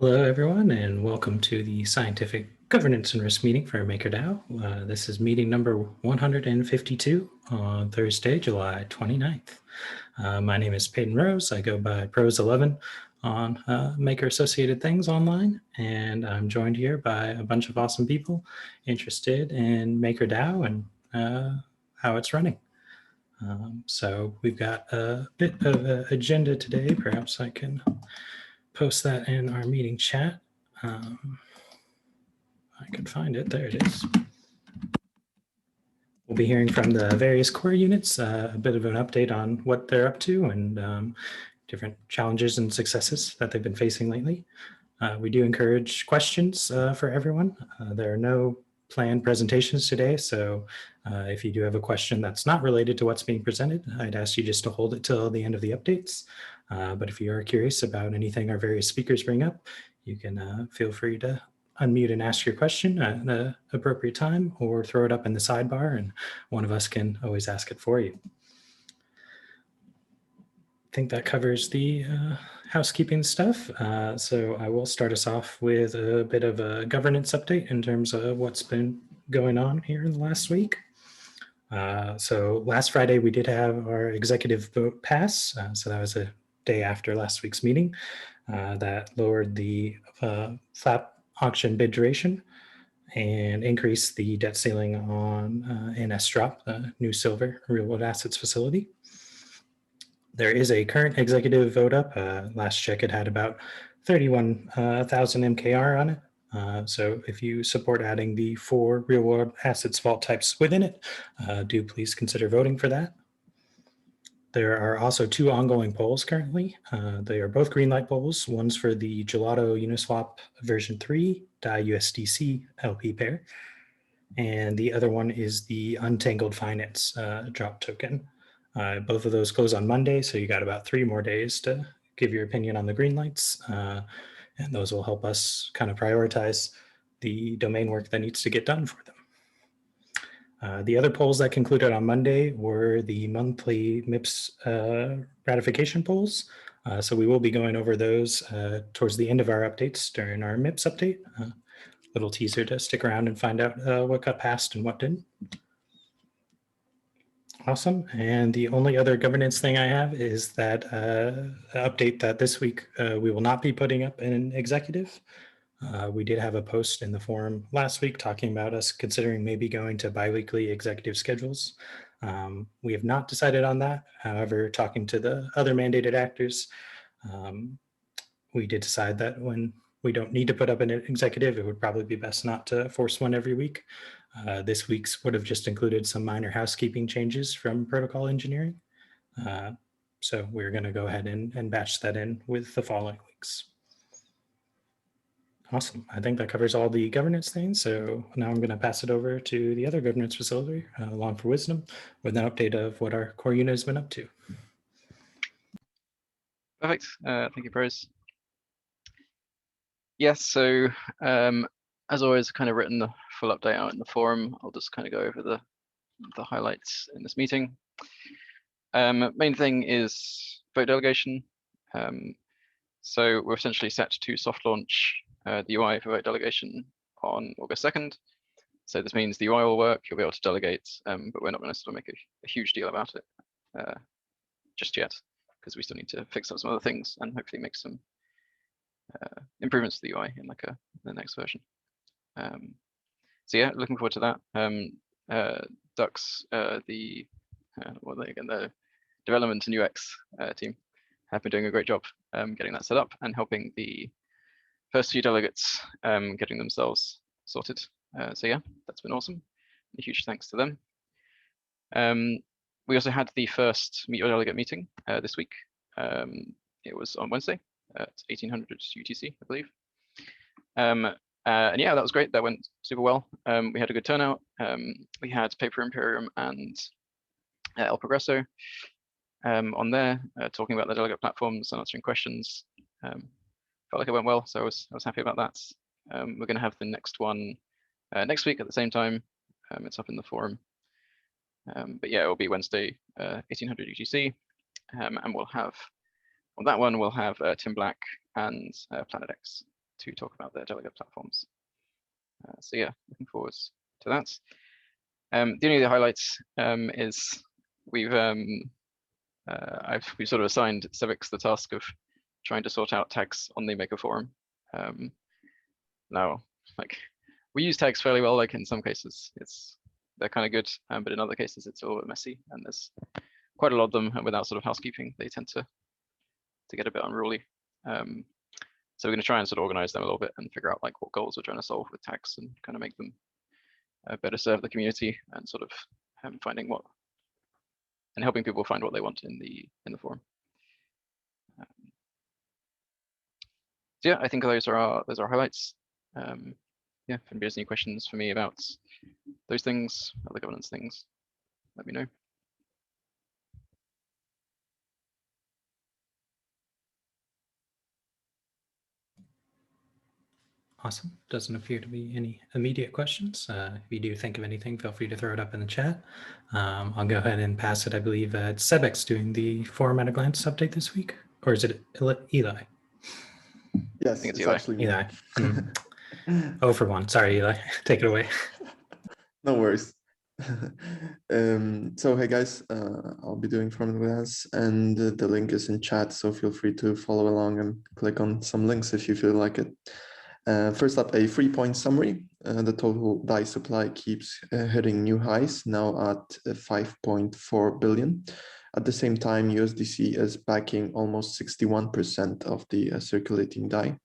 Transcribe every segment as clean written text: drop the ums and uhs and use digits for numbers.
Hello, everyone, and welcome to the Scientific Governance and Risk meeting for MakerDAO. This is meeting number 152 on Thursday, July 29th. My name is Peyton Rose. I go by Pros11 on Maker-associated things online, and I'm joined here by a bunch of awesome people interested in MakerDAO and how it's running. So we've got a bit of an agenda today. Perhaps I can post that in our meeting chat. I could find it. There it is. We'll be hearing from the various core units, a bit of an update on what they're up to and different challenges and successes that they've been facing lately. We do encourage questions for everyone. There are no planned presentations today, so if you do have a question that's not related to what's being presented, I'd ask you just to hold it till the end of the updates. But if you are curious about anything our various speakers bring up, you can feel free to unmute and ask your question at the appropriate time or throw it up in the sidebar and one of us can always ask it for you. I think that covers the housekeeping stuff. So I will start us off with a bit of a governance update in terms of what's been going on here in the last week. So last Friday, we did have our executive vote pass. So that was a day after last week's meeting. That lowered the flap auction bid duration and increased the debt ceiling on NSDrop, the new silver real world assets facility. There is a current executive vote up. Last check, it had about 31,000 MKR on it. So if you support adding the 4 real world assets vault types within it, do please consider voting for that. There are also 2 ongoing polls currently. They are both green light polls. One's for the Gelato Uniswap version 3 DAI-USDC LP pair, and the other one is the Untangled Finance drop token. Both of those close on Monday, so you got about 3 more days to give your opinion on the green lights, and those will help us kind of prioritize the domain work that needs to get done for them. The other polls that concluded on Monday were the monthly MIPS ratification polls. So we will be going over those towards the end of our updates during our MIPS update. Little teaser to stick around and find out what got passed and what didn't. Awesome. And the only other governance thing I have is that update that this week we will not be putting up an executive. We did have a post in the forum last week talking about us considering maybe going to biweekly executive schedules. We have not decided on that. However, talking to the other mandated actors, we did decide that when we don't need to put up an executive, it would probably be best not to force one every week. This week's would have just included some minor housekeeping changes from protocol engineering. So we're going to go ahead and batch that in with the following weeks. Awesome. I think that covers all the governance things. So now I'm going to pass it over to the other governance facility, Long for Wisdom, with an update of what our core unit has been up to. Perfect. Thank you, Pros. Yes, so as always, kind of written the full update out in the forum. I'll just kind of go over the highlights in this meeting. Main thing is vote delegation. So we're essentially set to soft launch the UI for vote delegation on August 2nd. So this means the UI will work, you'll be able to delegate, but we're not going to sort of make a huge deal about it just yet, because we still need to fix up some other things and hopefully make some improvements to the UI in like the next version. So yeah, looking forward to that. Dux, the development and UX team have been doing a great job getting that set up and helping the first few delegates getting themselves sorted. So yeah, that's been awesome. A huge thanks to them. We also had the first Meet Your Delegate meeting this week. It was on Wednesday at 1800 UTC, I believe. And yeah, that was great. That went super well. We had a good turnout. We had Paper Imperium and El Progreso on there talking about the delegate platforms and answering questions. Felt like it went well, so I was happy about that. We're going to have the next one next week at the same time. It's up in the forum. But yeah, it will be Wednesday, 1800 UTC, and we'll have on that one we'll have Tim Black and Planet X to talk about their delegate platforms. So yeah, looking forward to that. The only other highlights is we've sort of assigned Civics the task of trying to sort out tags on the Maker Forum. Now, like, we use tags fairly well. Like in some cases, they're kind of good, but in other cases, it's a little bit messy, and there's quite a lot of them. And without sort of housekeeping, they tend to get a bit unruly. So we're going to try and sort of organize them a little bit and figure out like what goals we're trying to solve with tags and kind of make them better serve the community and sort of finding what and helping people find what they want in the forum. So yeah, I think those are our highlights. Yeah, if anybody has any questions for me about those things, other governance things, let me know. Awesome. Doesn't appear to be any immediate questions. If you do think of anything, feel free to throw it up in the chat. I'll go ahead and pass it. I believe Sebek's doing the forum at a glance update this week, or is it Eli? Yes, it's actually me. Eli. Oh, for one. Sorry, Eli. Take it away. No worries. So hey guys, I'll be doing forum at a glance, and the link is in chat, so feel free to follow along and click on some links if you feel like it. First up, a 3-point summary. The total DAI supply keeps hitting new highs, now at 5.4 billion. At the same time, USDC is backing almost 61% of the circulating DAI.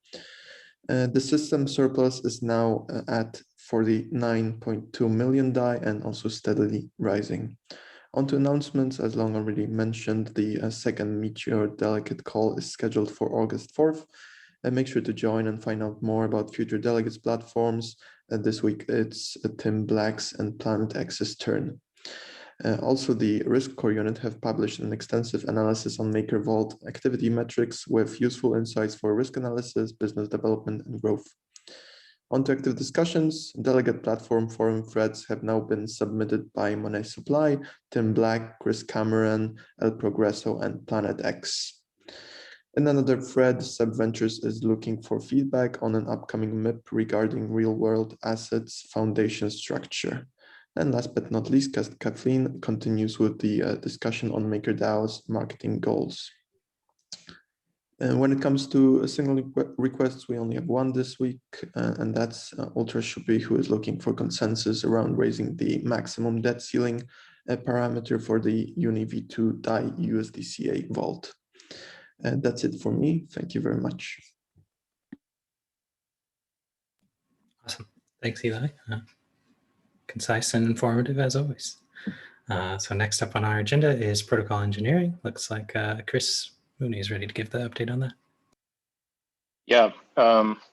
The system surplus is now at 49.2 million DAI and also steadily rising. On to announcements, as Long already mentioned, the second Meteor delegate call is scheduled for August 4th. And make sure to join and find out more about future delegates platforms. This week it's Tim Black's and Planet X's turn. Also, the Risk Core unit have published an extensive analysis on MakerVault activity metrics with useful insights for risk analysis, business development, and growth. On to active discussions. Delegate platform forum threads have now been submitted by Monet Supply, Tim Black, Chris Cameron, El Progreso, and Planet X. In another thread, Subventures is looking for feedback on an upcoming MIP regarding real-world assets foundation structure. And last but not least, Kathleen continues with the discussion on MakerDAO's marketing goals. And when it comes to single requests, we only have one this week, and that's Ultra Shupi, who is looking for consensus around raising the maximum debt ceiling parameter for the UniV2 DAI USDCA vault. And that's it for me. Thank you very much. Awesome. Thanks, Eli. Concise and informative as always. So next up on our agenda is protocol engineering. Looks like Chris Mooney is ready to give the update on that. Yeah,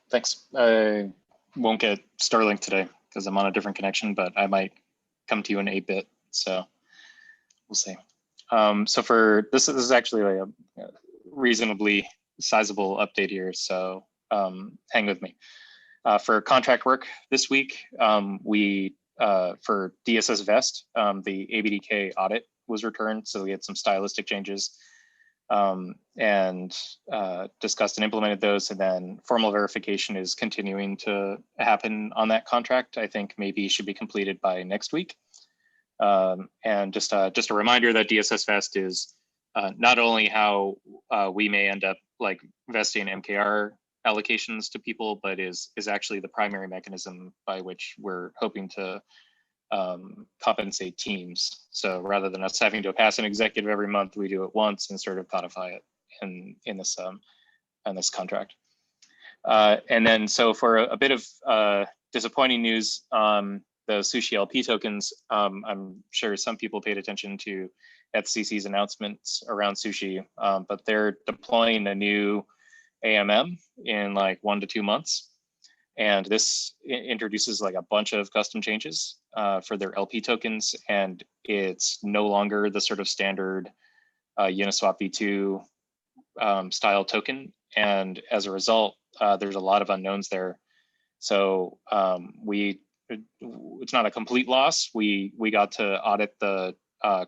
thanks. I won't get Starlink today because I'm on a different connection, but I might come to you in 8-bit, so we'll see. So for this is actually like a reasonably sizable update here, so hang with me. For contract work this week, we for DSS Vest, the ABDK audit was returned, so we had some stylistic changes and discussed and implemented those, and then formal verification is continuing to happen on that contract. I think maybe should be completed by next week. And just a reminder that DSS Vest is not only how we may end up like vesting MKR allocations to people, but is actually the primary mechanism by which we're hoping to compensate teams. So rather than us having to pass an executive every month, we do it once and sort of codify it in this contract. And then so for a bit of disappointing news, the Sushi LP tokens, I'm sure some people paid attention to FCC's announcements around Sushi, but they're deploying a new AMM in like 1 to 2 months. And this introduces like a bunch of custom changes for their LP tokens. And it's no longer the sort of standard Uniswap v2 style token. And as a result, there's a lot of unknowns there. So it's not a complete loss. We got to audit the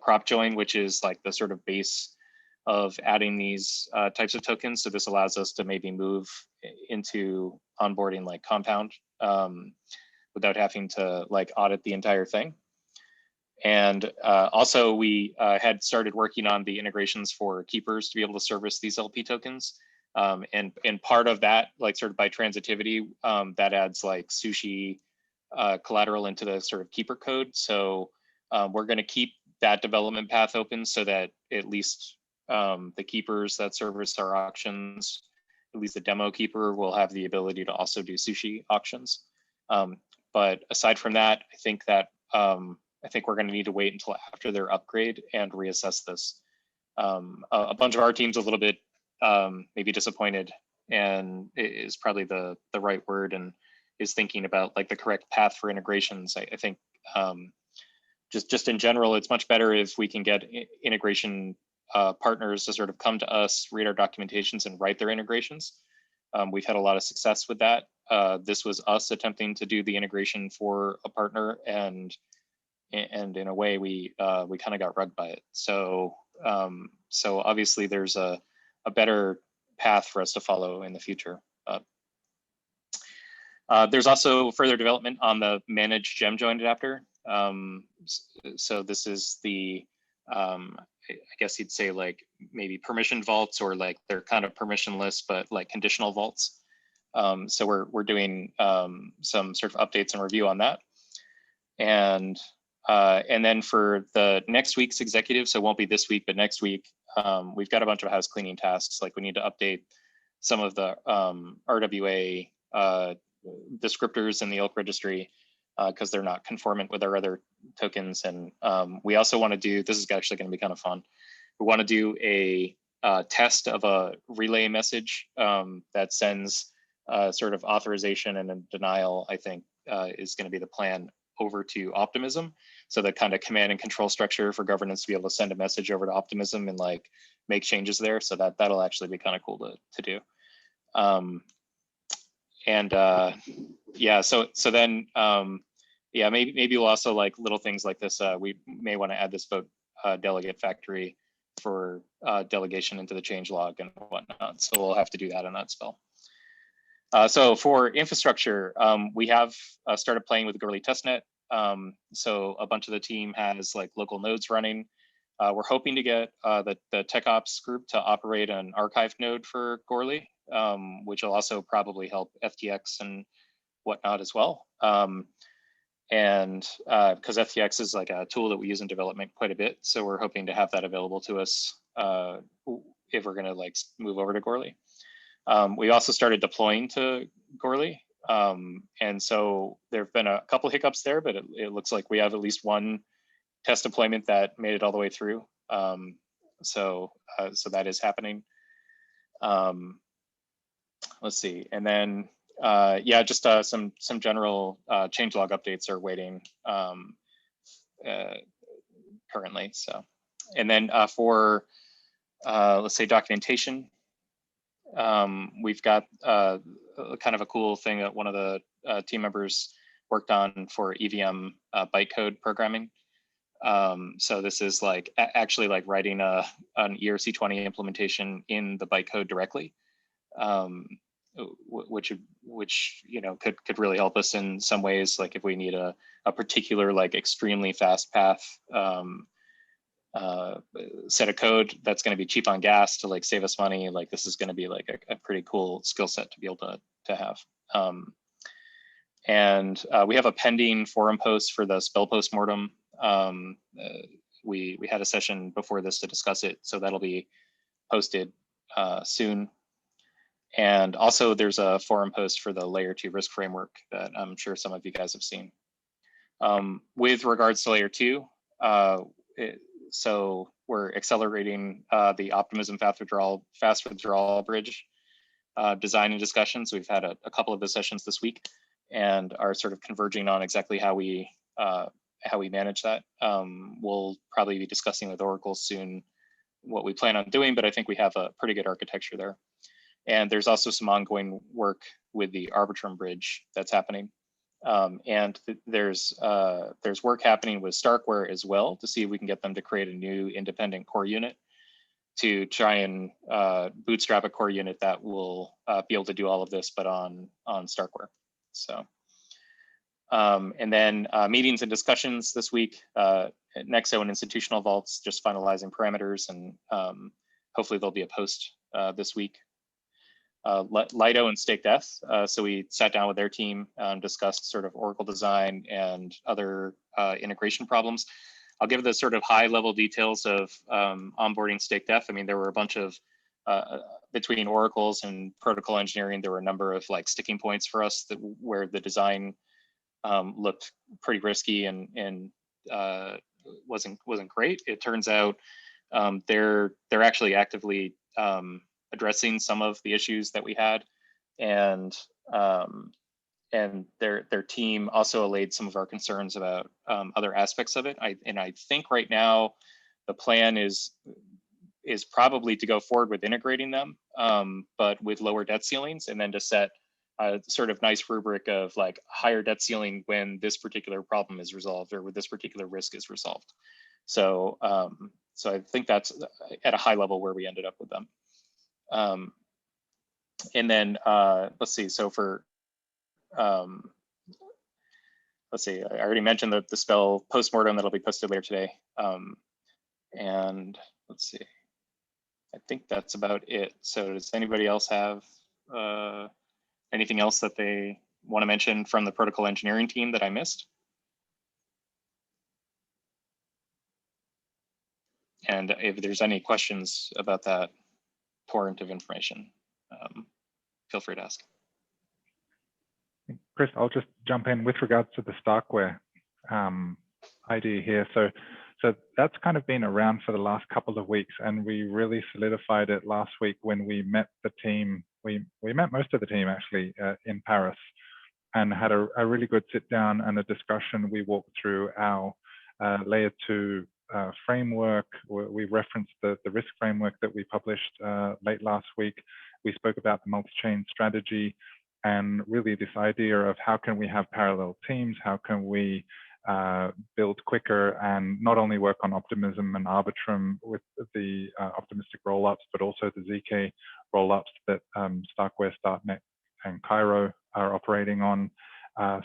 crop join, which is like the sort of base of adding these types of tokens. So this allows us to maybe move into onboarding like Compound without having to like audit the entire thing. And also we had started working on the integrations for keepers to be able to service these LP tokens. And part of that, like sort of by transitivity, that adds like sushi collateral into the sort of keeper code. So we're going to keep that development path open so that at least the keepers that service our auctions, at least the demo keeper, will have the ability to also do sushi auctions. But aside from that, I think we're going to need to wait until after their upgrade and reassess this. A bunch of our team's a little bit maybe disappointed, and is probably the right word, and is thinking about like the correct path for integrations. I think just in general, it's much better if we can get integration partners to sort of come to us, read our documentations, and write their integrations. We've had a lot of success with that. This was us attempting to do the integration for a partner, and in a way we kind of got rugged by it. So obviously there's a better path for us to follow in the future. There's also further development on the managed gem join adapter. So this is the, I guess you'd say like maybe permission vaults, or like they're kind of permissionless, but like conditional vaults. So we're doing some sort of updates and review on that. And then for the next week's executive, so it won't be this week, but next week, we've got a bunch of house cleaning tasks. Like we need to update some of the RWA descriptors in the Elk registry because they're not conformant with our other tokens. And we also want to do, this is actually going to be kind of fun. We want to do a test of a relay message that sends sort of authorization and a denial, I think is going to be the plan, over to Optimism. So the kind of command and control structure for governance to be able to send a message over to Optimism and like make changes there. So that'll actually be kind of cool to do. Yeah, so then yeah, maybe we'll also like little things like this. We may want to add this vote delegate factory for delegation into the change log and whatnot. So we'll have to do that in that spell. So for infrastructure, we have started playing with Goerli testnet. So a bunch of the team has like local nodes running. We're hoping to get the tech ops group to operate an archive node for Goerli, which will also probably help FTX and whatnot as well. And because FTX is like a tool that we use in development quite a bit. So we're hoping to have that available to us if we're gonna like move over to Goerli. We also started deploying to Goerli. And so there've been a couple hiccups there, but it looks like we have at least one test deployment that made it all the way through. So that is happening. Let's see, and then yeah, just some general changelog updates are waiting currently. So, and then for let's say documentation, we've got kind of a cool thing that one of the team members worked on for EVM bytecode programming. So this is like actually like writing an ERC20 implementation in the bytecode directly, which you know could really help us in some ways. Like if we need a particular like extremely fast path set of code that's going to be cheap on gas to like save us money, like this is going to be like a pretty cool skill set to be able to have. And we have a pending forum post for the spell postmortem. We had a session before this to discuss it, so that'll be posted soon. And also there's a forum post for the layer 2 risk framework that I'm sure some of you guys have seen. With regards to layer 2, so we're accelerating the Optimism fast withdrawal bridge design and discussions. We've had a couple of the sessions this week and are sort of converging on exactly how we manage that. We'll probably be discussing with Oracle soon what we plan on doing, but I think we have a pretty good architecture there. And there's also some ongoing work with the Arbitrage bridge that's happening. And there's work happening with Starkware as well to see if we can get them to create a new independent core unit. to try and bootstrap a core unit that will be able to do all of this, but on Starkware. So, and then meetings and discussions this week. Nexo and institutional vaults just finalizing parameters, and hopefully there'll be a post this week. Lido and Staked F. So we sat down with their team and discussed sort of Oracle design and other integration problems. I'll give the sort of high level details of onboarding Staked F. I mean, there were a bunch of, between oracles and protocol engineering, there were a number of like sticking points for us that where the design looked pretty risky and wasn't great. It turns out they're actually actively addressing some of the issues that we had, and their team also allayed some of our concerns about other aspects of it. I think right now the plan is probably to go forward with integrating them, but with lower debt ceilings, and then to set a sort of nice rubric of like higher debt ceiling when this particular problem is resolved or when this particular risk is resolved. So so I think that's at a high level where we ended up with them. And then let's see, so for let's see, I already mentioned the spell postmortem that'll be posted later today. And let's see, I think that's about it. So does anybody else have anything else that they want to mention from the protocol engineering team that I missed? And if there's any questions about that torrent of information, feel free to ask. Chris, I'll just jump in with regards to the Starkware idea here. So that's kind of been around for the last couple of weeks, and we really solidified it last week when we met the team. We met most of the team actually in Paris, and had a really good sit down and a discussion. We walked through our layer 2 framework. We referenced the risk framework that we published late last week. We spoke about the multi-chain strategy, and really this idea of how can we have parallel teams, how can we build quicker and not only work on Optimism and Arbitrum with the optimistic rollups, but also the ZK rollups that Starkware, Stocknet, and Cairo are operating on.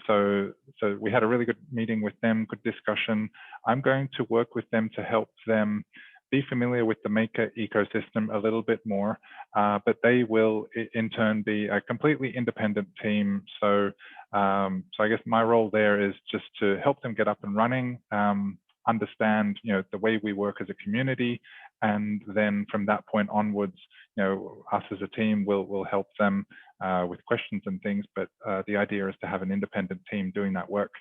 So we had a really good meeting with them, good discussion. I'm going to work with them to help them be familiar with the Maker ecosystem a little bit more, but they will in turn be a completely independent team. So I guess my role there is just to help them get up and running, understand the way we work as a community, and then from that point onwards, us as a team will help them with questions and things. But the idea is to have an independent team doing that work.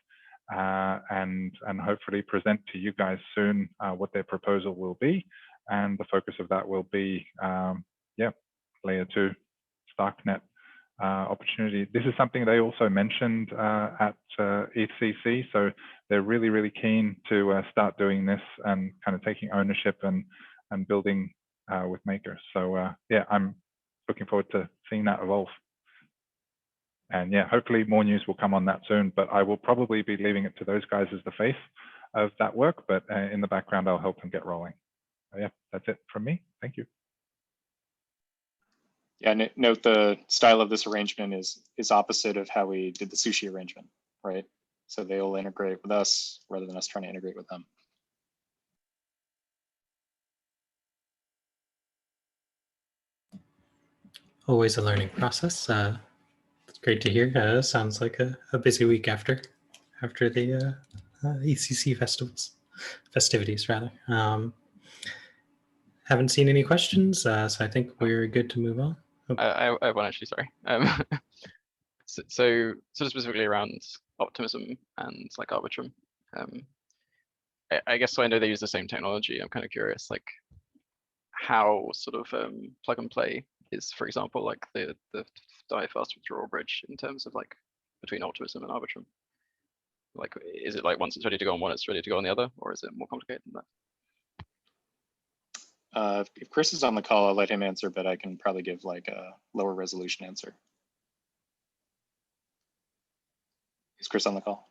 And hopefully present to you guys soon what their proposal will be, and the focus of that will be layer 2 Stocknet opportunity. This is something they also mentioned at EthCC, so they're really keen to start doing this and kind of taking ownership and building with Maker. So yeah, I'm looking forward to seeing that evolve. And yeah, hopefully more news will come on that soon, but I will probably be leaving it to those guys as the face of that work, but in the background, I'll help them get rolling. So yeah, that's it from me. Thank you. Yeah, note the style of this arrangement is opposite of how we did the sushi arrangement, right? So they will integrate with us rather than us trying to integrate with them. Always a learning process. It's great to hear. Sounds like a busy week after the ECC festivities rather. Haven't seen any questions, so I think we're good to move on. I have one actually, sorry. So sort of specifically around Optimism and like Arbitrum. I guess so I know they use the same technology. I'm kind of curious, like how sort of plug and play is, for example, like the die fast withdrawal bridge in terms of like between Optimism and Arbitrum. Like, is it like once it's ready to go on one, it's ready to go on the other, or is it more complicated than that? If Chris is on the call, I'll let him answer, but I can probably give like a lower resolution answer. Is Chris on the call?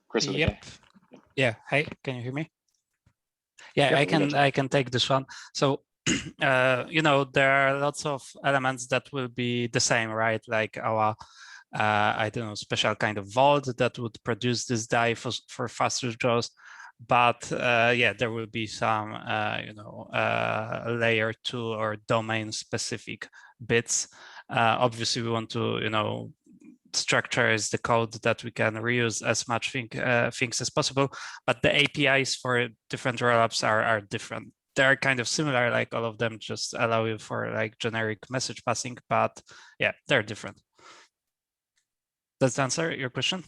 Chris with a K. Yeah, hi, can you hear me? Yeah, Yeah, I can take this one. So, you know, there are lots of elements that will be the same, right? Like our, I don't know, special kind of vault that would produce this die for faster draws. But yeah, there will be some, you know, layer 2 or domain specific bits. Obviously, we want to, you know, structure is the code that we can reuse as much things as possible, but the APIs for different rollups are different. They're kind of similar, like all of them just allow you for like generic message passing, but yeah, they're different. Does that answer your question?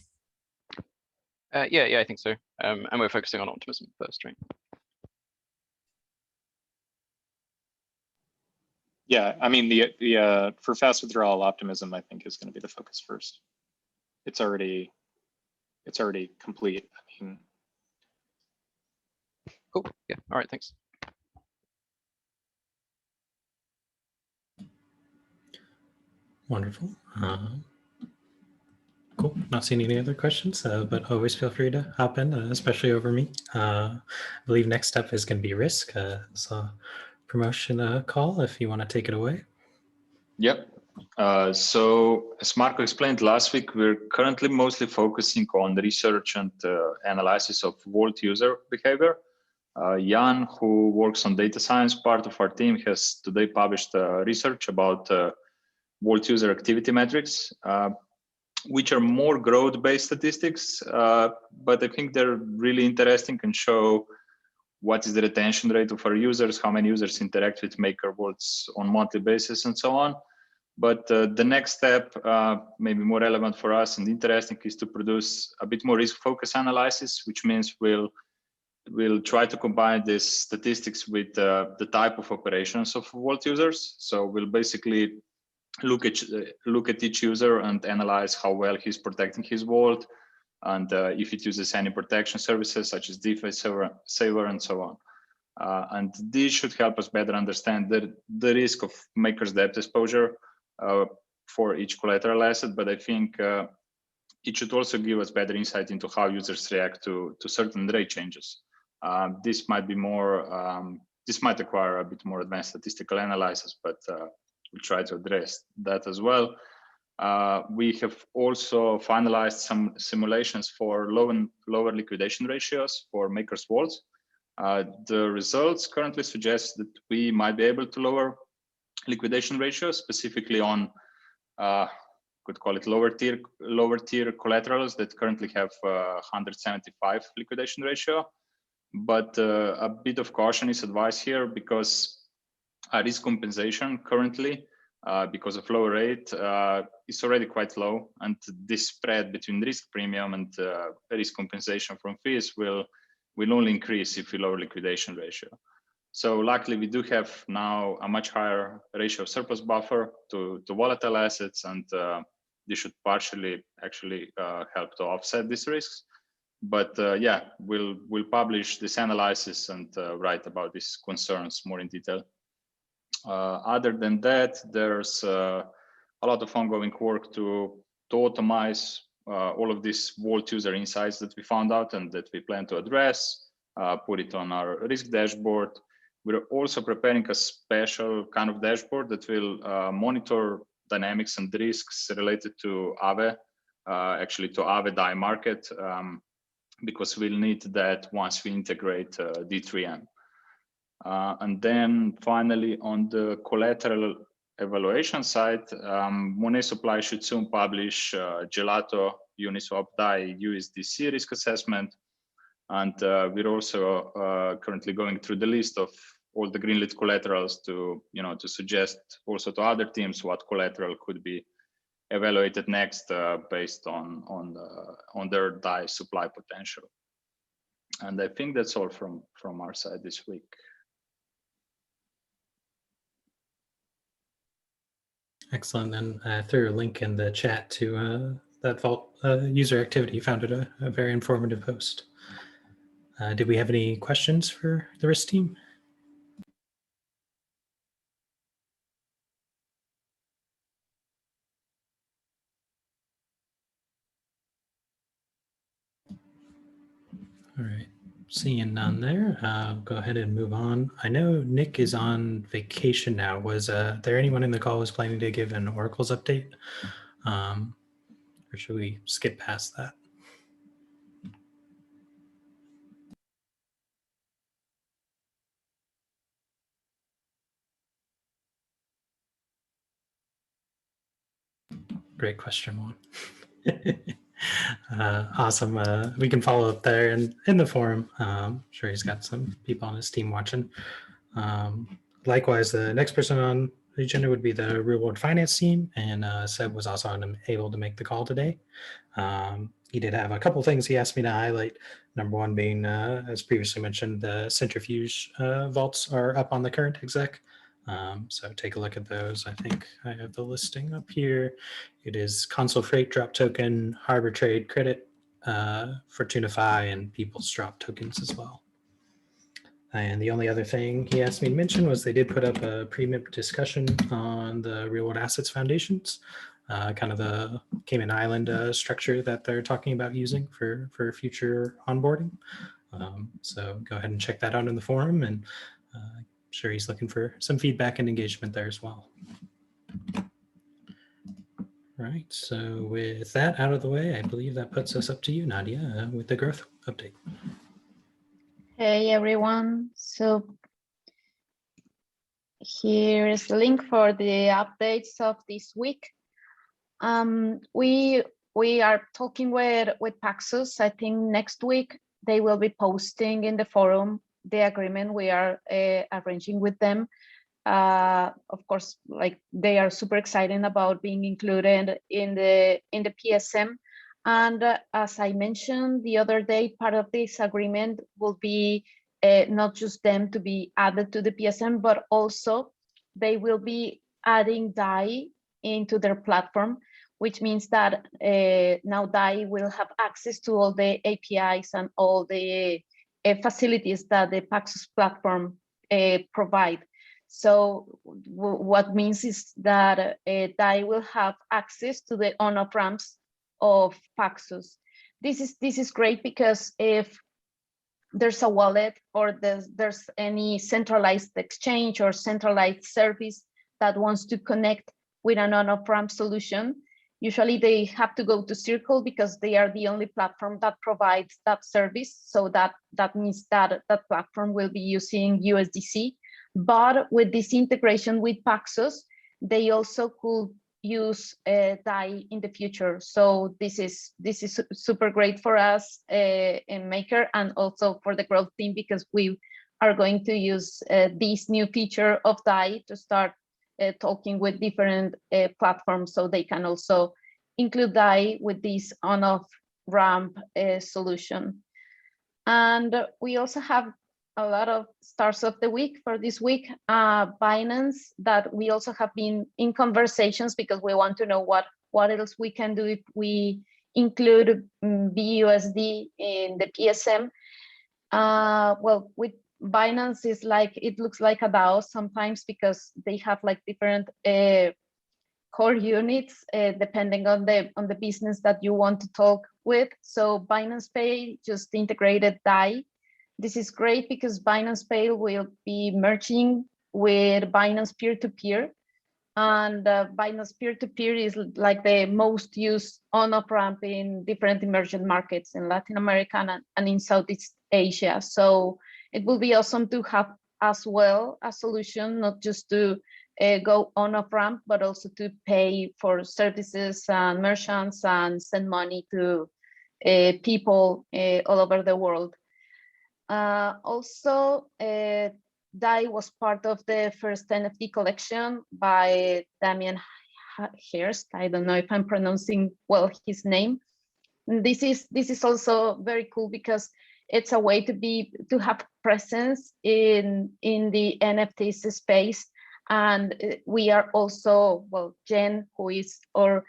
Yeah, I think so. And we're focusing on Optimism first, right? Yeah, I mean the for fast withdrawal Optimism, I think is going to be the focus first. It's already complete. I mean, Cool. Yeah. All right. Thanks. Wonderful. Cool. Not seeing any other questions, but always feel free to hop in, especially over me. I believe next up is going to be Risk. So promotion call if you want to take it away. Yep. So as Marco explained last week, we're currently mostly focusing on research and analysis of vault user behavior. Jan, who works on data science part of our team, has today published research about vault user activity metrics, which are more growth-based statistics, but I think they're really interesting and show what is the retention rate of our users, how many users interact with Maker vaults on monthly basis, and so on. But the next step, maybe more relevant for us and interesting, is to produce a bit more risk-focused analysis, which means we'll try to combine these statistics with the type of operations of vault users. So we'll basically look at each user and analyze how well he's protecting his vault, and if it uses any protection services such as DeFi saver and so on. And this should help us better understand the risk of Maker's debt exposure for each collateral asset, but I think it should also give us better insight into how users react to certain rate changes. This might be more, this might require a bit more advanced statistical analysis, but we'll try to address that as well. We have also finalized some simulations for lower liquidation ratios for Maker's vaults. The results currently suggest that we might be able to lower liquidation ratios, specifically on could call it lower tier collaterals that currently have 175 liquidation ratio. But a bit of caution is advised here, because risk compensation currently, because of lower rate, is already quite low, and this spread between risk premium and risk compensation from fees will only increase if we lower liquidation ratio. So luckily, we do have now a much higher ratio of surplus buffer to volatile assets, and this should partially actually help to offset these risks. But yeah, we'll publish this analysis and write about these concerns more in detail. Other than that, there's a lot of ongoing work to automate all of these vault user insights that we found out and that we plan to address, put it on our risk dashboard. We're also preparing a special kind of dashboard that will monitor dynamics and risks related to Aave, actually to Aave DAI market, because we'll need that once we integrate D3M. And then finally, on the collateral evaluation side, Monet Supply should soon publish Gelato Uniswap DAI USDC risk assessment. And we're also currently going through the list of all the greenlit collaterals to suggest also to other teams what collateral could be evaluated next based on their DAI supply potential. And I think that's all from our side this week. Excellent. And I threw a link in the chat to that vault user activity. You found it a very informative post. Did we have any questions for the risk team? All right. Seeing none there, go ahead and move on. I know Nick is on vacation now. Was there anyone in the call who's planning to give an Oracle's update? Or should we skip past that? Great question, Juan. Awesome. We can follow up there in the forum. I'm sure he's got some people on his team watching. Likewise, the next person on the agenda would be the real world finance team, and Seb was also unable to make the call today. He did have a couple things he asked me to highlight. Number one being, as previously mentioned, the centrifuge vaults are up on the current exec. So take a look at those. I think I have the listing up here. It is Console Freight drop token, Harbor Trade credit, Fortunify, and People's drop tokens as well. And the only other thing he asked me to mention was they did put up a pre-MIP discussion on the Real World Assets Foundations, kind of the Cayman Island structure that they're talking about using for future onboarding. So go ahead and check that out in the forum, and I'm sure he's looking for some feedback and engagement there as well. Right, so with that out of the way, I believe that puts us up to you, Nadia, with the growth update. Hey everyone, so here is the link for the updates of this week. We are talking with Paxos. I think next week they will be posting in the forum the agreement we are arranging with them. Of course, like they are super excited about being included in the PSM. And as I mentioned the other day, part of this agreement will be not just them to be added to the PSM, but also they will be adding DAI into their platform, which means that now DAI will have access to all the APIs and all the facilities that the Paxos platform provide. So what means is that DAI will have access to the on-off ramps of Paxos. This is great because if there's a wallet or there's any centralized exchange or centralized service that wants to connect with an on-off ramp solution, usually they have to go to Circle because they are the only platform that provides that service. So that means that that platform will be using USDC. But with this integration with Paxos, they also could use DAI in the future. So this is super great for us in Maker and also for the growth team, because we are going to use this new feature of DAI to start talking with different platforms, so they can also include DAI with this on-off ramp solution. And we also have a lot of stars of the week for this week. Binance, that we also have been in conversations because we want to know what else we can do if we include BUSD in the PSM. Well, with Binance is like, it looks like a DAO sometimes because they have like different core units depending on the business that you want to talk with. So Binance Pay just integrated DAI. This is great because Binance Pay will be merging with Binance Peer-to-Peer. And Binance Peer-to-Peer is like the most used on-off ramp in different emerging markets in Latin America and in Southeast Asia. So it will be awesome to have as well a solution, not just to go on-off ramp, but also to pay for services and merchants and send money to people all over the world. Also, DAI was part of the first NFT collection by Damien Hirst. I don't know if I'm pronouncing well his name. This is also very cool because it's a way to have presence in the NFTs space. And we are also, well, Jen, who is or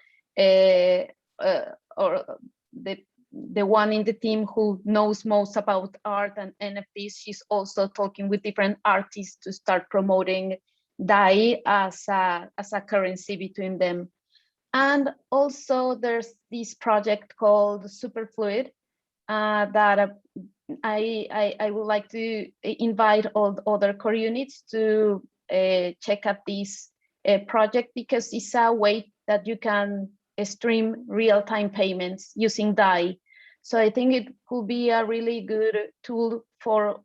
the one in the team who knows most about art and NFTs, she's also talking with different artists to start promoting DAI as a currency between them. And also there's this project called Superfluid that I would like to invite all the other core units to check out this project, because it's a way that you can stream real-time payments using DAI. So I think it could be a really good tool for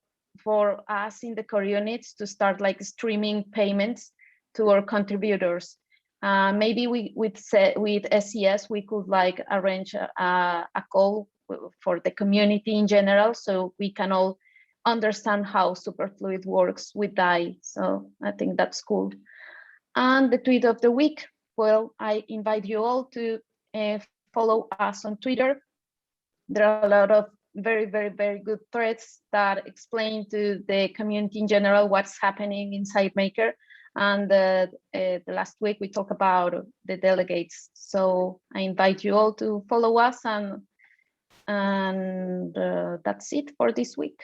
us in the core units to start like streaming payments to our contributors. Maybe with SES, we could like arrange a call for the community in general, so we can all understand how Superfluid works with DAI. So I think that's cool. And the tweet of the week, well, I invite you all to follow us on Twitter. There are a lot of very, very, very good threads that explain to the community in general what's happening inside Maker. And the last week we talked about the delegates. So I invite you all to follow us, and that's it for this week.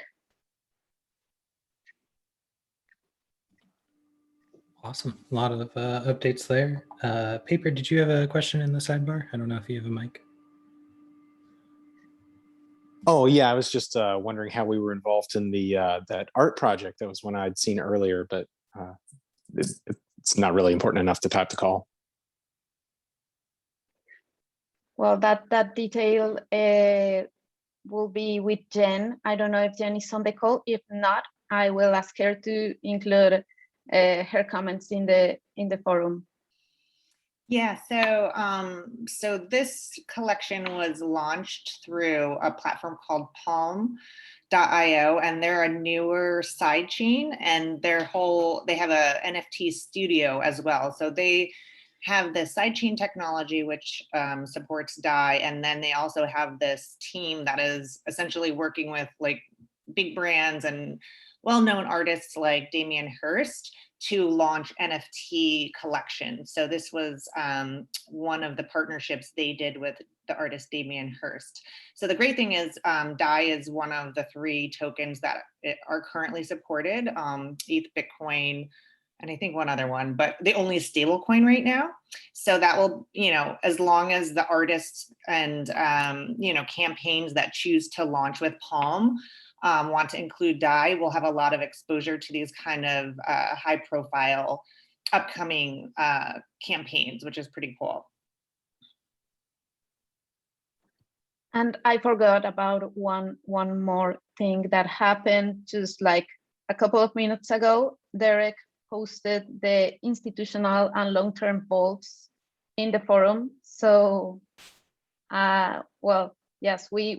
Awesome. A lot of updates there. Paper, did you have a question in the sidebar? I don't know if you have a mic. Oh yeah, I was just wondering how we were involved in the that art project. That was one I'd seen earlier, but it's not really important enough to type the call. Well, that detail will be with Jen. I don't know if Jen is on the call. If not, I will ask her to include her comments in the forum. Yeah, so this collection was launched through a platform called Palm.io, and they're a newer sidechain, and they have a NFT studio as well. So they have the sidechain technology, which supports DAI, and then they also have this team that is essentially working with like big brands and well-known artists like Damien Hirst to launch NFT collections. So this was one of the partnerships they did with the artist Damien Hirst. So the great thing is DAI is one of the 3 tokens that are currently supported, ETH, Bitcoin, and I think one other one, but the only stable coin right now. So that will, as long as the artists and, campaigns that choose to launch with Palm want to include DAI, we'll have a lot of exposure to these kind of high profile upcoming campaigns, which is pretty cool. And I forgot about one more thing that happened just like a couple of minutes ago. Derek posted the institutional and long-term vaults in the forum. So, well, yes, we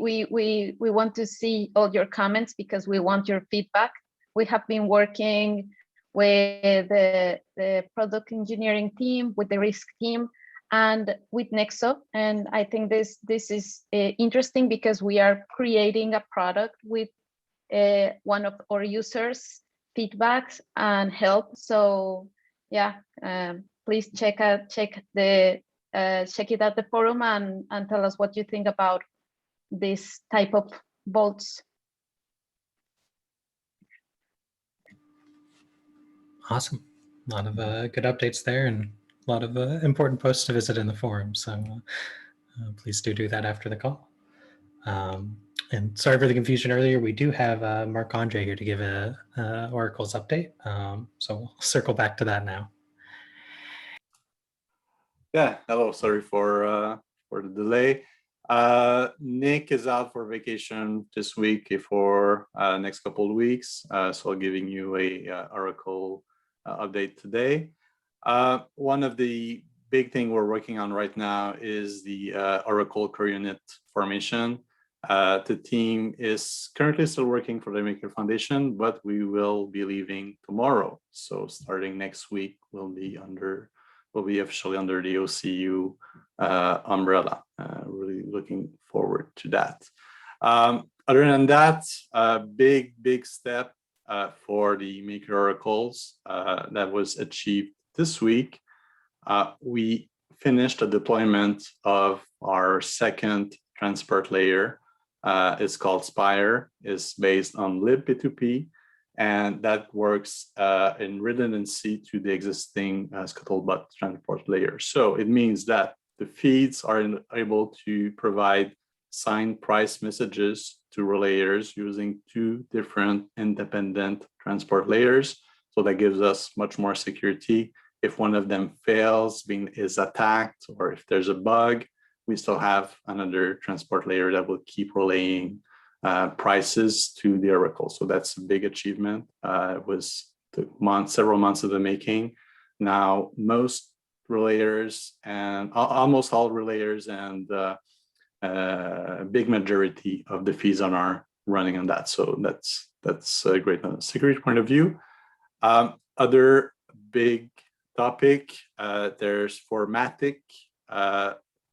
want to see all your comments because we want your feedback. We have been working with the product engineering team, with the risk team, and with Nexo. And I think this is interesting because we are creating a product with one of our users' feedbacks and help. So yeah, please check it at the forum and tell us what you think about this type of vaults. Awesome. A lot of good updates there and a lot of important posts to visit in the forum. So please do that after the call. And sorry for the confusion earlier. We do have Marc-Andre here to give a Oracle's update. So we'll circle back to that now. Yeah, hello. Sorry for the delay. Nick is out for vacation this week for next couple of weeks. So I'm giving you a Oracle update today. One of the big thing we're working on right now is the Oracle core unit formation. The team is currently still working for the Maker Foundation, but we will be leaving tomorrow. So starting next week, we'll be officially under the OCU umbrella. Really looking forward to that. Other than that, a big step for the Maker Oracles that was achieved this week. We finished the deployment of our second transport layer. It's called Spire. It's based on libp2p, and that works in redundancy to the existing Scuttlebutt transport layer. So it means that the feeds are able to provide signed price messages to relayers using 2 different independent transport layers. So that gives us much more security. If one of them fails, is attacked, or if there's a bug, we still have another transport layer that will keep relaying prices to the Oracle. So that's a big achievement. It was several months of the making. Now, most relayers and almost all relayers and a big majority of the fees are running on that. So that's a great security point of view. Other big topic, there's for Matic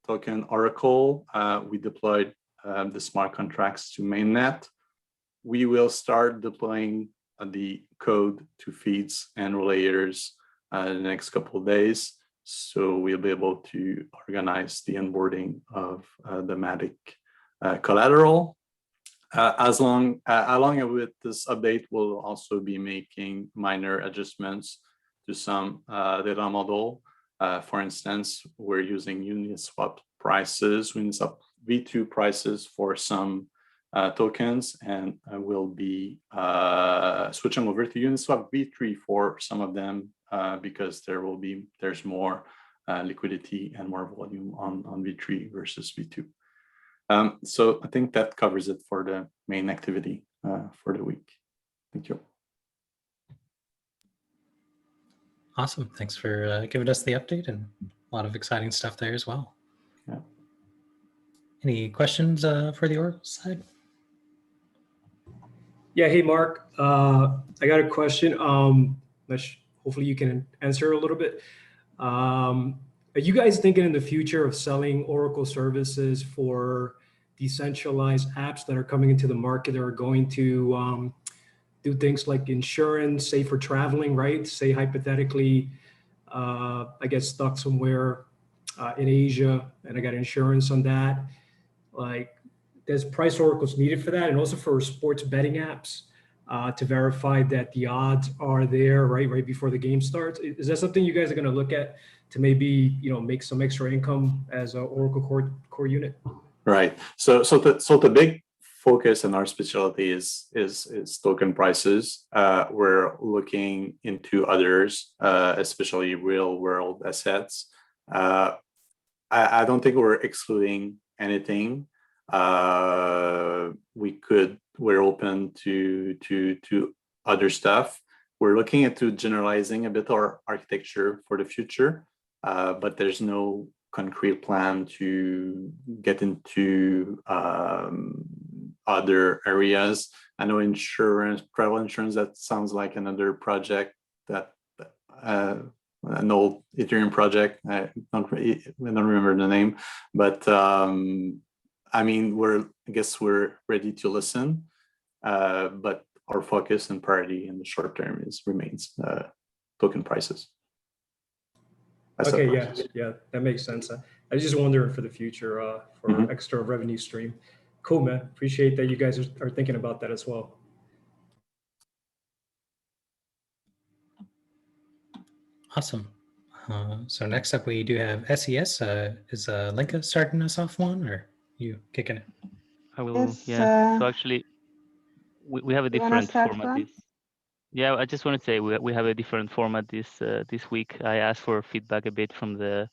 token Oracle. We deployed the smart contracts to mainnet. We will start deploying the code to feeds and relayers in the next couple of days. So we'll be able to organize the onboarding of the Matic collateral. Along with this update, we'll also be making minor adjustments to some data model. For instance, we're using Uniswap prices, Uniswap V2 prices for some tokens, and we'll be switching over to Uniswap V3 for some of them because there's more liquidity and more volume on V3 versus V2. So I think that covers it for the main activity for the week. Thank you. Awesome. Thanks for giving us the update, and a lot of exciting stuff there as well. Yeah. Any questions for the Oracle side? Yeah. Hey, Mark. I got a question. Hopefully you can answer a little bit. Are you guys thinking in the future of selling Oracle services for decentralized apps that are coming into the market that are going to do things like insurance, say for traveling, right? Say hypothetically, I get stuck somewhere in Asia and I got insurance on that. Like, there's price oracles needed for that, and also for sports betting apps to verify that the odds are there right before the game starts. Is that something you guys are going to look at to maybe make some extra income as an Oracle core unit? Right. So the big focus in our specialty is token prices. We're looking into others, especially real world assets. I don't think we're excluding anything. We're open to other stuff. We're looking into generalizing a bit our architecture for the future, but there's no concrete plan to get into other areas. I know insurance, travel insurance, that sounds like another project that an old Ethereum project. I don't remember the name, but I mean, I guess we're ready to listen, but our focus and priority in the short term remains token prices. Okay, yeah, that makes sense. I was just wondering for the future for extra revenue stream. Cool, man. Appreciate that you guys are thinking about that as well. Awesome. So next up, we do have SES. Is Linka starting us off one, or you kicking it? I will. Yes, Yeah. So actually, we have a different format. Yeah, I just want to say we have a different format this week. I asked for feedback a bit from the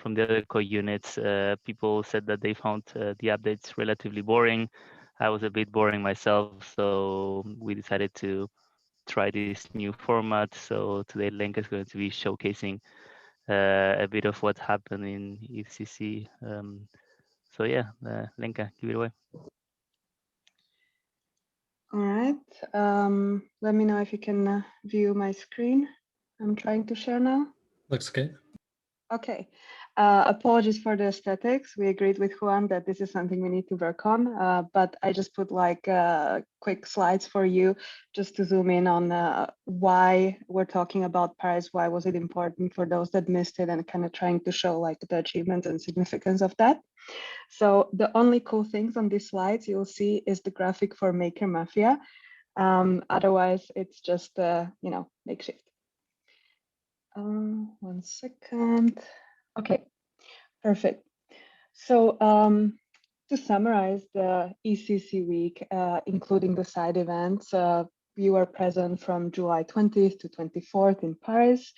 other core units. People said that they found the updates relatively boring. I was a bit boring myself, so we decided to try this new format. So today Lenka is going to be showcasing a bit of what happened in ECC. So yeah, Lenka, give it away. All right. Let me know if you can view my screen. I'm trying to share now. Looks good. Okay. Apologies for the aesthetics. We agreed with Juan that this is something we need to work on, but I just put like quick slides for you just to zoom in on why we're talking about Paris, why was it important for those that missed it, and kind of trying to show like the achievements and significance of that. So the only cool things on these slides you'll see is the graphic for Maker Mafia. Otherwise, it's just, makeshift. 1 second. Okay, perfect. So To summarize the ECC week, including the side events, you were present from July 20th to 24th in Paris.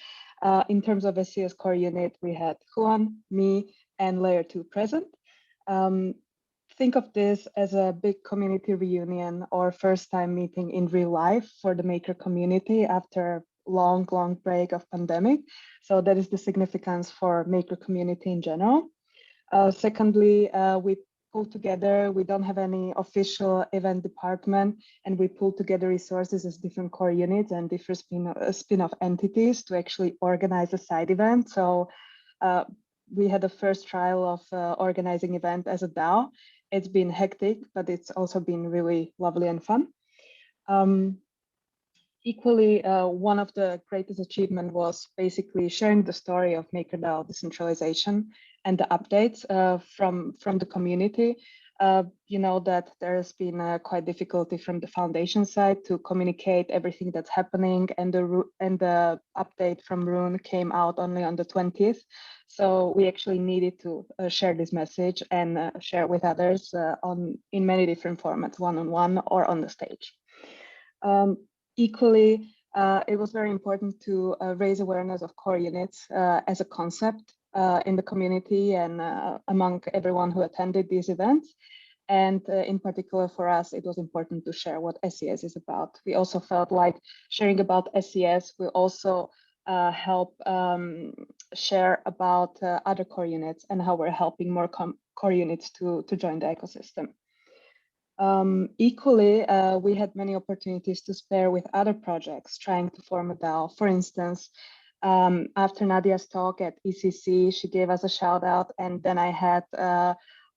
In terms of SES core unit, we had Juan, me, and Layer 2 present. Think of this as a big community reunion or first time meeting in real life for the maker community after long break of pandemic. So that is the significance for maker community in general. Secondly, we pulled together, we don't have any official event department, and we pulled together resources as different core units and different spin-off entities to actually organize a side event. So we had a first trial of organizing event as a DAO. It's been hectic, but it's also been really lovely and fun. Equally, one of the greatest achievement was basically sharing the story of MakerDAO decentralization and the updates from the community. You know that there has been quite difficulty from the foundation side to communicate everything that's happening, and the update from Rune came out only on the 20th. So we actually needed to share this message and share with others in many different formats, one-on-one or on the stage. Equally, it was very important to raise awareness of core units as a concept in the community and among everyone who attended these events. And in particular for us, it was important to share what SES is about. We also felt like sharing about SES will also help share about other core units and how we're helping more core units to join the ecosystem. Equally, we had many opportunities to spare with other projects trying to form a DAO. For instance, after Nadia's talk at ECC, she gave us a shout out, and then I had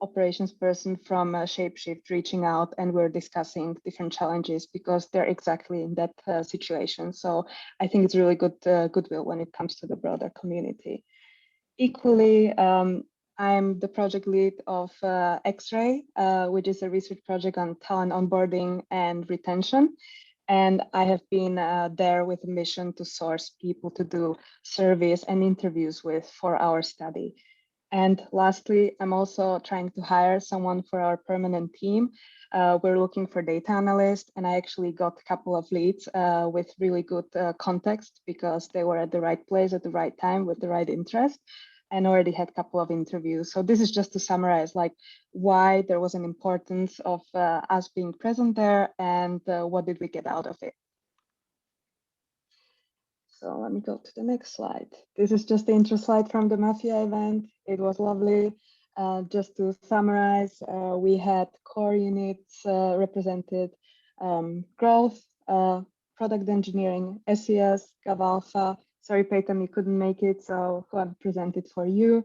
operations person from Shapeshift reaching out, and we're discussing different challenges because they're exactly in that situation. So I think it's really good goodwill when it comes to the broader community. Equally, I'm the project lead of X-Ray, which is a research project on talent onboarding and retention. And I have been there with a mission to source people to do surveys and interviews with for our study. And lastly, I'm also trying to hire someone for our permanent team. We're looking for data analysts, and I actually got a couple of leads with really good context because they were at the right place at the right time with the right interest, and already had a couple of interviews. So this is just to summarize like why there was an importance of us being present there and what did we get out of it. So let me go to the next slide. This is just the intro slide from the Mafia event. It was lovely. Just to summarize, we had core units represented, growth, product engineering, SES, GAVALPHA. Sorry, Peyton, you couldn't make it, so Juan presented for you.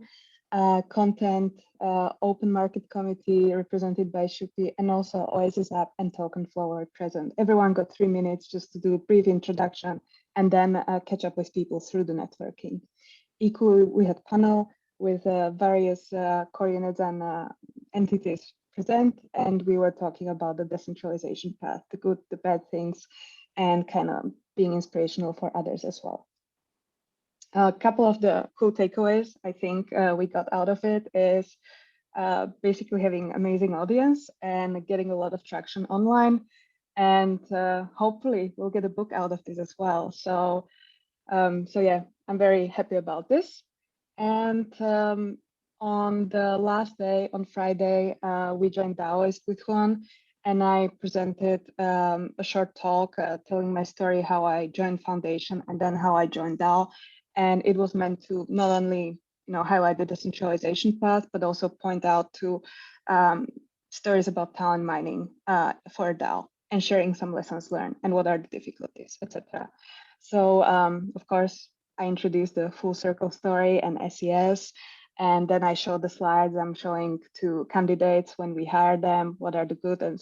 Content, open market committee represented by Shupi, and also Oasis app and token flow are present. Everyone got 3 minutes just to do a brief introduction and then catch up with people through the networking. Equally, we had panel with various core units and entities present, and we were talking about the decentralization path, the good, the bad things, and kind of being inspirational for others as well. A couple of the cool takeaways I think we got out of it is basically having amazing audience and getting a lot of traction online, and hopefully we'll get a book out of this as well. So yeah, I'm very happy about this. And on the last day, on Friday, we joined Daoist with Juan, and I presented a short talk telling my story, how I joined Foundation and then how I joined DAO. And it was meant to not only highlight the decentralization path, but also point out to stories about talent mining for DAO and sharing some lessons learned and what are the difficulties, etc. So of course, I introduced the full circle story and SES, and then I showed the slides I'm showing to candidates when we hire them, what are the good and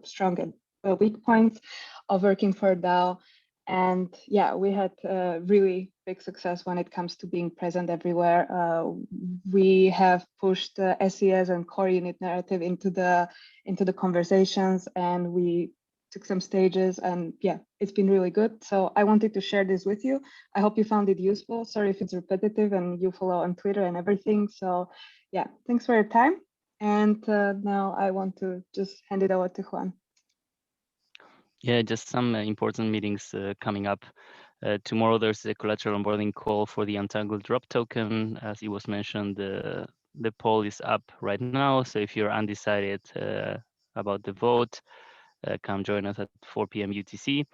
strong and weak points of working for DAO. And yeah, we had really big success when it comes to being present everywhere. We have pushed the SES and core unit narrative into the conversations, and we took some stages, and yeah, it's been really good. So I wanted to share this with you. I hope you found it useful. Sorry if it's repetitive and you follow on Twitter and everything. So yeah, thanks for your time. And now I want to just hand it over to Juan. Yeah, just some important meetings coming up. Tomorrow there's a collateral onboarding call for the Untangled Drop token. As it was mentioned, the poll is up right now. So if you're undecided about the vote, come join us at 4 p.m. UTC.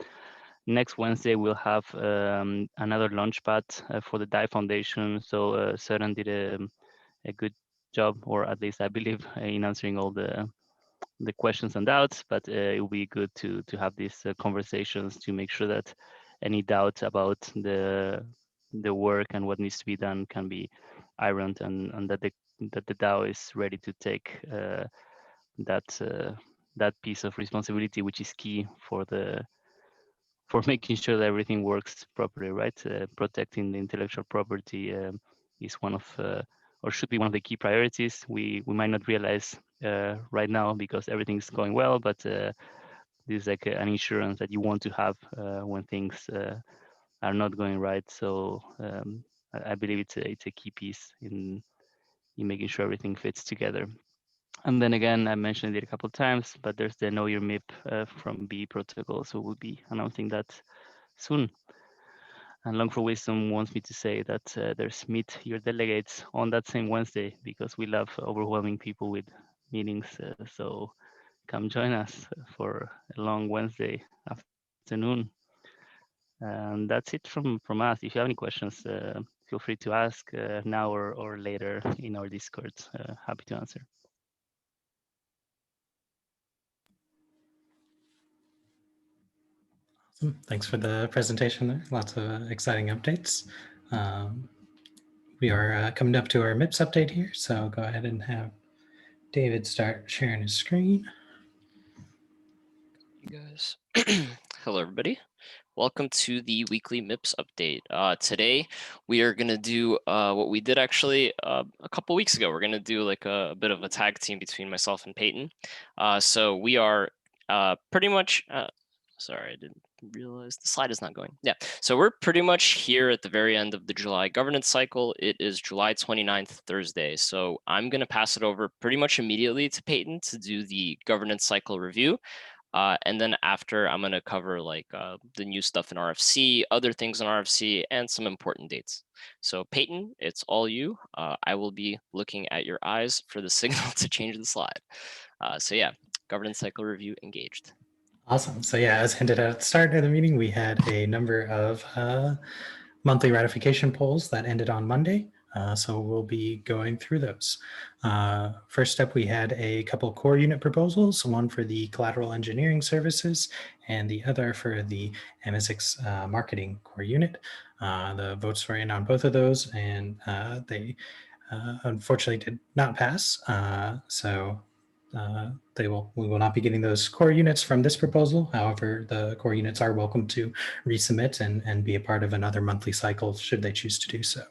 Next Wednesday, we'll have another launchpad for the DAI Foundation. So Søren did a good job, or at least I believe, in answering all the questions and doubts, but it will be good to have these conversations to make sure that any doubt about the work and what needs to be done can be ironed, and that the DAO is ready to take that piece of responsibility, which is key for making sure that everything works properly, right? Protecting the intellectual property is one of or should be one of the key priorities. We might not realize right now because everything's going well, but this is like an insurance that you want to have when things are not going right. So I believe it's a key piece in making sure everything fits together. And then again, I mentioned it a couple of times, but there's the Know Your MIP from B Protocol, so we'll be announcing that soon. And Long for Wisdom wants me to say that there's meet your delegates on that same Wednesday, because we love overwhelming people with meetings. So come join us for a long Wednesday afternoon. And that's it from us. If you have any questions, feel free to ask now or later in our Discord. Happy to answer. Awesome. Thanks for the presentation there. Lots of exciting updates. We are coming up to our MIPS update here, so go ahead and have David start sharing his screen. You guys. Hello, everybody. Welcome to the weekly MIPS update. Today, we are going to do what we did actually a couple weeks ago. We're going to do like a bit of a tag team between myself and Peyton. So we are pretty much, sorry, I didn't realize the slide is not going. Yeah, so we're pretty much here at the very end of the July governance cycle. It is July 29th, Thursday. So I'm going to pass it over pretty much immediately to Peyton to do the governance cycle review. And then after, I'm going to cover like the new stuff in RFC, other things in RFC, and some important dates. So Peyton, it's all you. I will be looking at your eyes for the signal to change the slide. So yeah, governance cycle review engaged. Awesome. So yeah, as hinted at the start of the meeting, we had a number of monthly ratification polls that ended on Monday. So we'll be going through those. First up, we had a couple core unit proposals, one for the collateral engineering services and the other for the MSX marketing core unit. The votes were in on both of those, and they unfortunately did not pass. We will not be getting those core units from this proposal. However, the core units are welcome to resubmit and be a part of another monthly cycle should they choose to do so.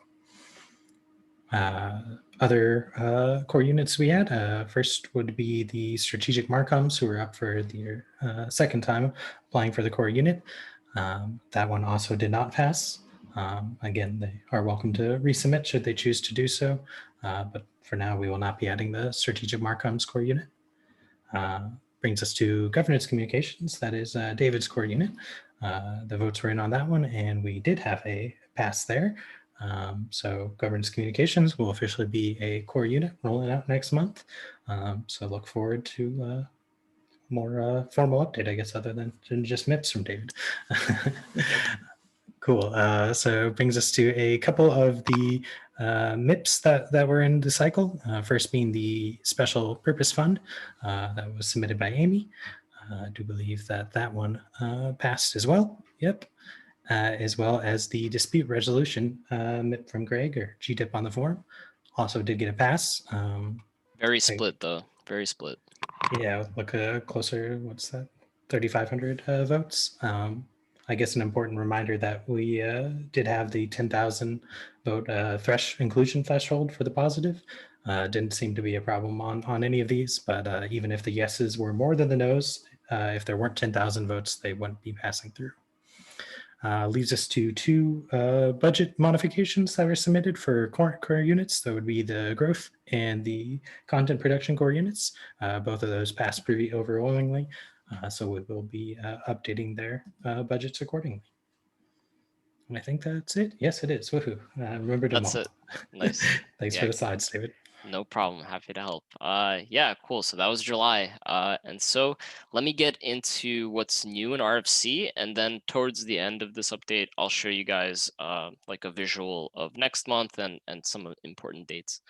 Other core units we had, first would be the strategic Marcoms, who are up for the second time applying for the core unit. That one also did not pass. Again, they are welcome to resubmit should they choose to do so, but for now we will not be adding the strategic Marcoms core unit. Brings us to governance communications, that is David's core unit. The votes were in on that one, and we did have a pass there. So governance communications will officially be a core unit rolling out next month. So look forward to more formal update, I guess, other than just MIPS from David. Cool. So it brings us to a couple of the MIPs that were in the cycle. First being the special purpose fund that was submitted by Amy. I do believe that one passed as well. Yep. As well as the dispute resolution MIP from Greg, or GTIP on the forum, also did get a pass. Very split though, very split. Yeah, look closer, what's that, 3,500 votes. I guess an important reminder that we did have the 10,000 vote inclusion threshold for the positive. Didn't seem to be a problem on any of these, but even if the yeses were more than the nos, if there weren't 10,000 votes, they wouldn't be passing through. Leaves us to two budget modifications that were submitted for core units. That would be the growth and the content production core units. Both of those passed pretty overwhelmingly. So we will be updating their budgets accordingly. And I think that's it. Yes, it is. Woohoo. Remembered them That's all. it. Nice. Thanks Yeah. for the slides, David. No problem. Happy to help. Yeah, cool. So that was July. And so let me get into what's new in RFC. And then towards the end of this update, I'll show you guys like a visual of next month and some important dates.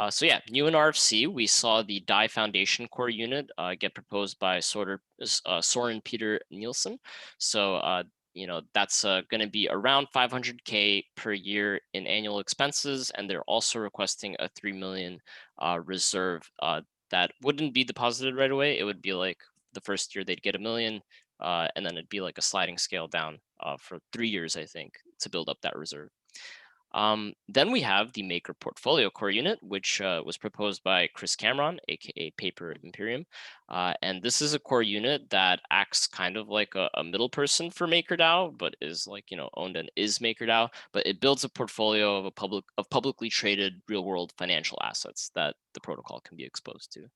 So yeah, new in RFC, we saw the DAI Foundation core unit get proposed by Soren Peter Nielsen. So you know, that's going to be around 500K per year in annual expenses. And they're also requesting a 3 million reserve that wouldn't be deposited right away. It would be like the first year they'd get $1 million, and then it'd be like a sliding scale down for 3 years, I think, to build up that reserve. Then we have the Maker Portfolio Core Unit, which was proposed by Chris Cameron, aka Paper Imperium. And this is a core unit that acts kind of like a middle person for MakerDAO, but is like, you know, owned and is MakerDAO, but it builds a portfolio of publicly traded real world financial assets that the protocol can be exposed to.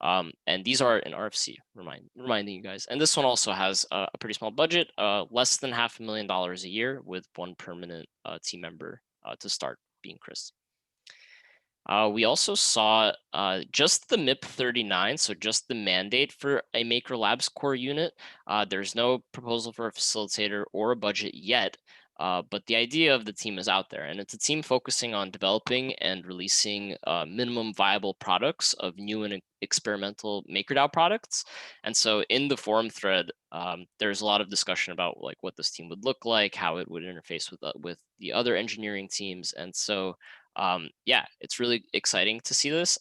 And these are in RFC, reminding you guys. And this one also has a pretty small budget, less than $500,000 a year, with one permanent team member to start, being Chris. We also saw just the MIP 39, so just the mandate for a Maker Labs core unit. There's no proposal for a facilitator or a budget yet, but the idea of the team is out there, and it's a team focusing on developing and releasing minimum viable products of new and experimental MakerDAO products. And so in the forum thread, there's a lot of discussion about like what this team would look like, how it would interface with the other engineering teams. And so yeah, it's really exciting to see this.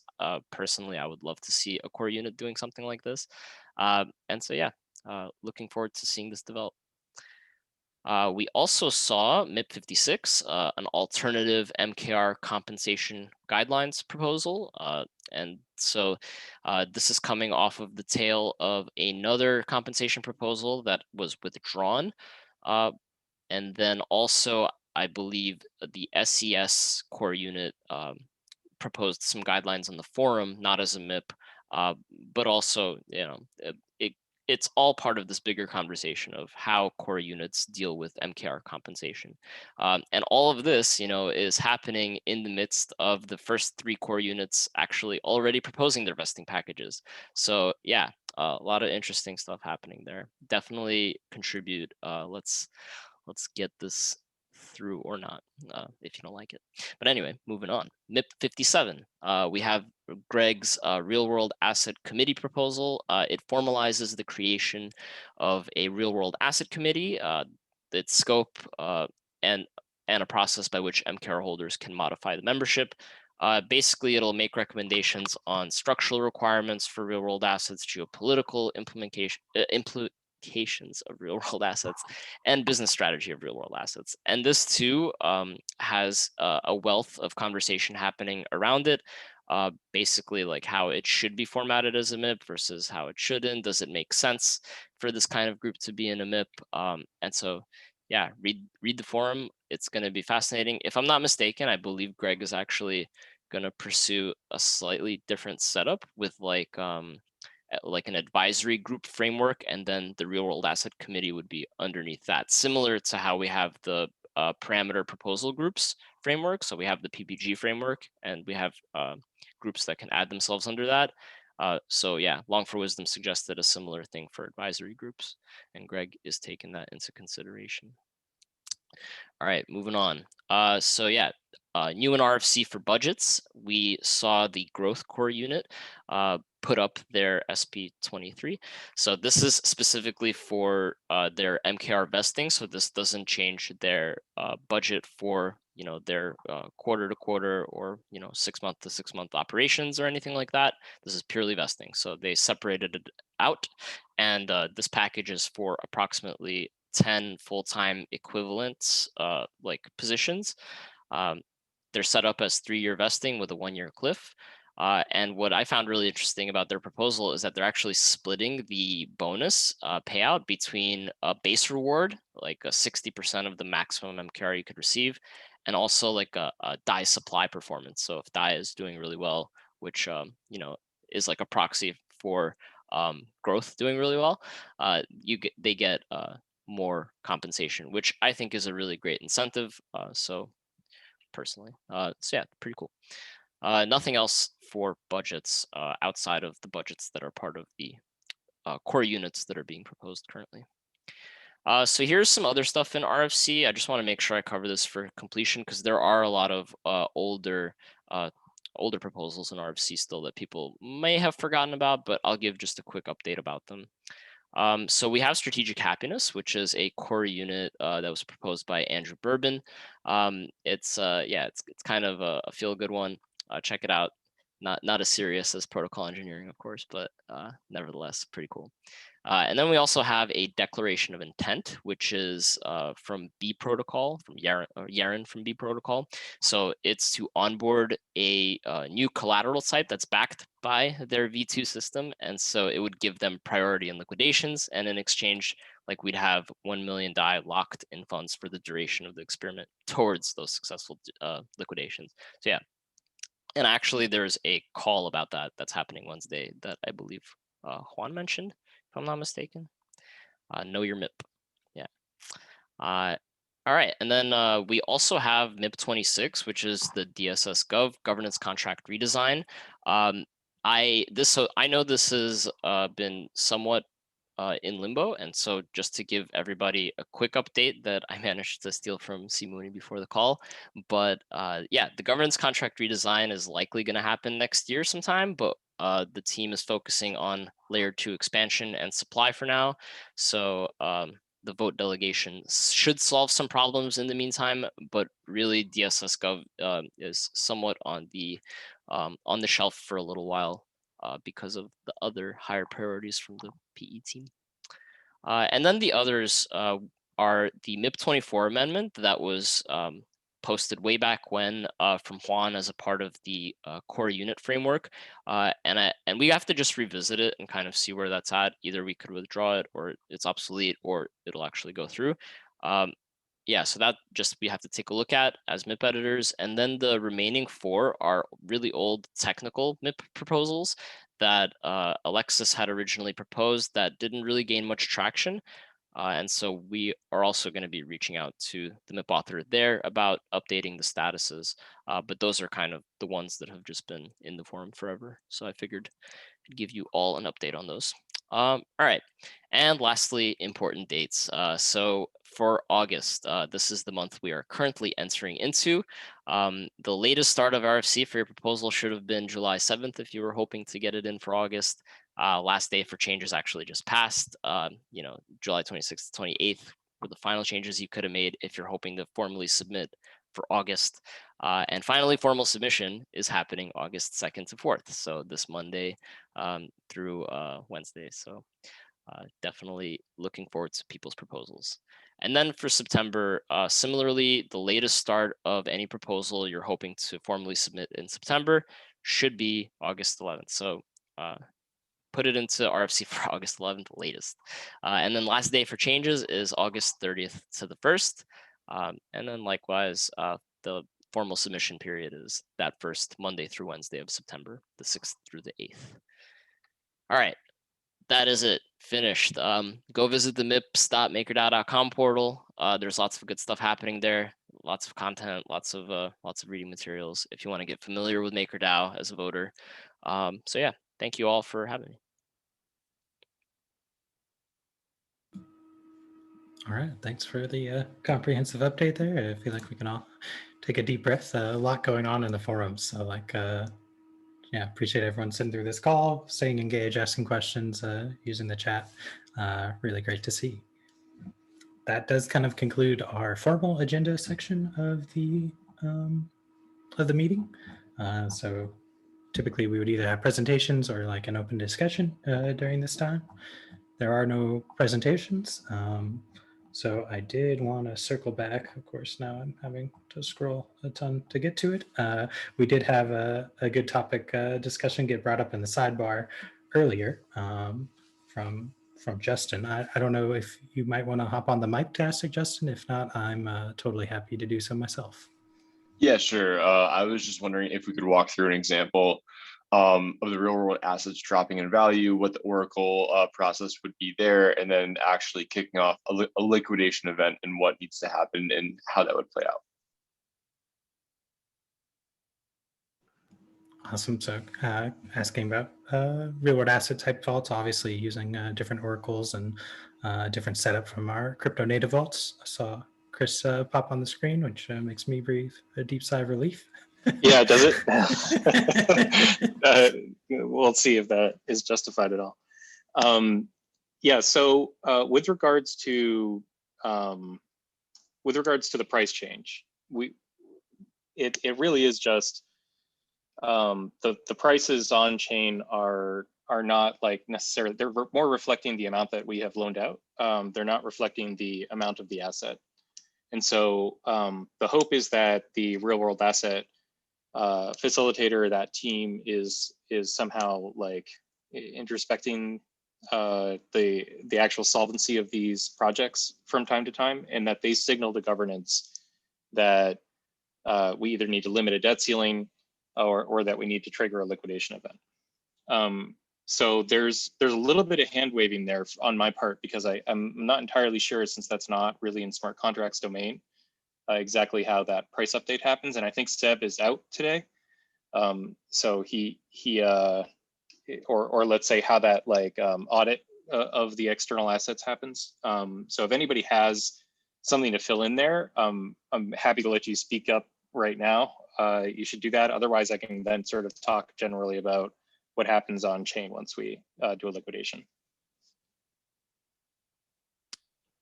Personally, I would love to see a core unit doing something like this. And so yeah, looking forward to seeing this develop. We also saw MIP 56, an alternative MKR compensation guidelines proposal. And so this is coming off of the tail of another compensation proposal that was withdrawn. And then also, I believe the SES core unit proposed some guidelines on the forum, not as a MIP, but also, you know, it's all part of this bigger conversation of how core units deal with MKR compensation. And all of this, you know, is happening in the midst of the first 3 core units actually already proposing their vesting packages. So yeah, a lot of interesting stuff happening there. Definitely contribute. Let's get this through or not, if you don't like it. But anyway, moving on. MIP 57, we have Greg's real world asset committee proposal. It formalizes the creation of a real world asset committee, its scope, and a process by which MKR holders can modify the membership. Basically, it'll make recommendations on structural requirements for real world assets, geopolitical implications of real world assets, and business strategy of real world assets. And this too has a wealth of conversation happening around it. Basically like how it should be formatted as a MIP versus how it shouldn't. Does it make sense for this kind of group to be in a MIP? And so yeah, read the forum. It's going to be fascinating. If I'm not mistaken, I believe Greg is actually going to pursue a slightly different setup with like an advisory group framework, and then the real world asset committee would be underneath that, similar to how we have the parameter proposal groups framework. So we have the PPG framework, and we have groups that can add themselves under that. So yeah, Long for Wisdom suggested a similar thing for advisory groups, and Greg is taking that into consideration. All right, moving on. So yeah, new in RFC for budgets, we saw the growth core unit put up their SP23. So this is specifically for their MKR vesting. So this doesn't change their budget for, you know, their quarter to quarter or, you know, 6 month to 6 month operations or anything like that. This is purely vesting. So they separated it out, and this package is for approximately 10 full-time equivalents, like positions. They're set up as 3-year vesting with a 1-year cliff. And what I found really interesting about their proposal is that they're actually splitting the bonus payout between a base reward, like a 60% of the maximum MKR you could receive, and also like a DAI supply performance. So if DAI is doing really well, which you know, is like a proxy for growth doing really well, they get more compensation, which I think is a really great incentive. So personally, so yeah, pretty cool. Nothing else for budgets outside of the budgets that are part of the core units that are being proposed currently. So here's some other stuff in RFC. I just want to make sure I cover this for completion because there are a lot of older proposals in RFC still that people may have forgotten about, but I'll give just a quick update about them. So we have strategic happiness, which is a core unit that was proposed by Andrew Bourbon. It's kind of a feel-good one. Check it out. Not as serious as protocol engineering, of course, but nevertheless pretty cool. And then we also have a declaration of intent, which is from B protocol, from Yaren from B protocol. So it's to onboard a new collateral type that's backed by their V2 system. And so it would give them priority in liquidations. And in exchange, like we'd have 1 million DAI locked in funds for the duration of the experiment towards those successful liquidations. So yeah. And actually there's a call about that that's happening Wednesday that I believe Juan mentioned, if I'm not mistaken. Know your MIP. Yeah. All right. And then we also have MIP 26, which is the DSS Gov governance contract redesign. I know this has been somewhat in limbo. And so just to give everybody a quick update that I managed to steal from C. Mooney before the call, but yeah, the governance contract redesign is likely going to happen next year sometime, but the team is focusing on layer 2 expansion and supply for now. So the vote delegation should solve some problems in the meantime, but really DSS Gov is somewhat on the shelf for a little while because of the other higher priorities from the PE team. And then the others are the MIP 24 amendment that was posted way back when from Juan as a part of the core unit framework. And we have to just revisit it and kind of see where that's at. Either we could withdraw it or it's obsolete or it'll actually go through. Yeah, so that just we have to take a look at as MIP editors. And then the remaining 4 are really old technical MIP proposals that Alexis had originally proposed that didn't really gain much traction. And so we are also going to be reaching out to the MIP author there about updating the statuses. But those are kind of the ones that have just been in the forum forever. So I figured I'd give you all an update on those. All right. And lastly, important dates. So for August, this is the month we are currently entering into. The latest start of RFC for your proposal should have been July 7th if you were hoping to get it in for August. Last day for changes actually just passed. July 26th to 28th were the final changes you could have made if you're hoping to formally submit for August. And finally, formal submission is happening August 2nd to 4th. So this Monday through Wednesday. So definitely looking forward to people's proposals. And then for September, similarly, the latest start of any proposal you're hoping to formally submit in September should be August 11th. So put it into RFC for August 11th latest. And then last day for changes is August 30th to the 1st. And then likewise, the formal submission period is that first Monday through Wednesday of September, the 6th through the 8th. All right, that is it, finished. Go visit the mips.makerdao.com portal. There's lots of good stuff happening there, lots of content, lots of reading materials if you want to get familiar with MakerDAO as a voter. So yeah, thank you all for having me. All right, thanks for the comprehensive update there. I feel like we can all take a deep breath. A lot going on in the forums. So yeah, appreciate everyone sitting through this call, staying engaged, asking questions, using the chat. Really great to see. That does kind of conclude our formal agenda section of the meeting. So typically we would either have presentations or like an open discussion during this time. There are no presentations. So I did want to circle back. Of course, now I'm having to scroll a ton to get to it. We did have a good topic discussion get brought up in the sidebar earlier from Justin. I don't know if you might want to hop on the mic to ask it, Justin. If not, I'm totally happy to do so myself. Yeah, sure. I was just wondering if we could walk through an example of the real world assets dropping in value, what the Oracle process would be there, and then actually kicking off a liquidation event and what needs to happen and how that would play out. Awesome. So asking about real world asset type vaults, obviously using different oracles and different setup from our crypto native vaults. I saw Chris pop on the screen, which makes me breathe a deep sigh of relief. Yeah, does it? We'll see if that is justified at all. Yeah, so with regards to the price change, it really is just the prices on chain are not like necessarily, they're more reflecting the amount that we have loaned out. They're not reflecting the amount of the asset. And so the hope is that the real world asset facilitator, that team is somehow like introspecting the actual solvency of these projects from time to time, and that they signal to governance that we either need to limit a debt ceiling or that we need to trigger a liquidation event. So there's a little bit of hand waving there on my part, because I'm not entirely sure, since that's not really in smart contracts domain, exactly how that price update happens. And I think Seb is out today. So he or let's say how that like audit of the external assets happens. So if anybody has something to fill in there, I'm happy to let you speak up right now. You should do that. Otherwise, I can then sort of talk generally about what happens on chain once we do a liquidation.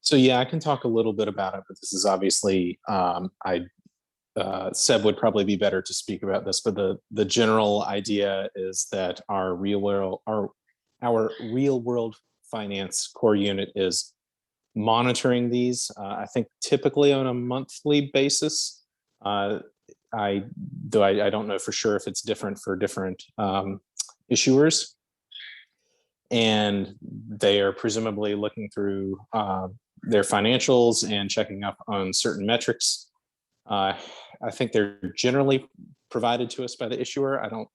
So yeah, I can talk a little bit about it, but this is obviously, Seb would probably be better to speak about this, but the general idea is that our real world finance core unit is monitoring these, I think typically on a monthly basis. I don't know for sure if it's different for different issuers, and they are presumably looking through their financials and checking up on certain metrics. I think they're generally provided to us by the issuer. I don't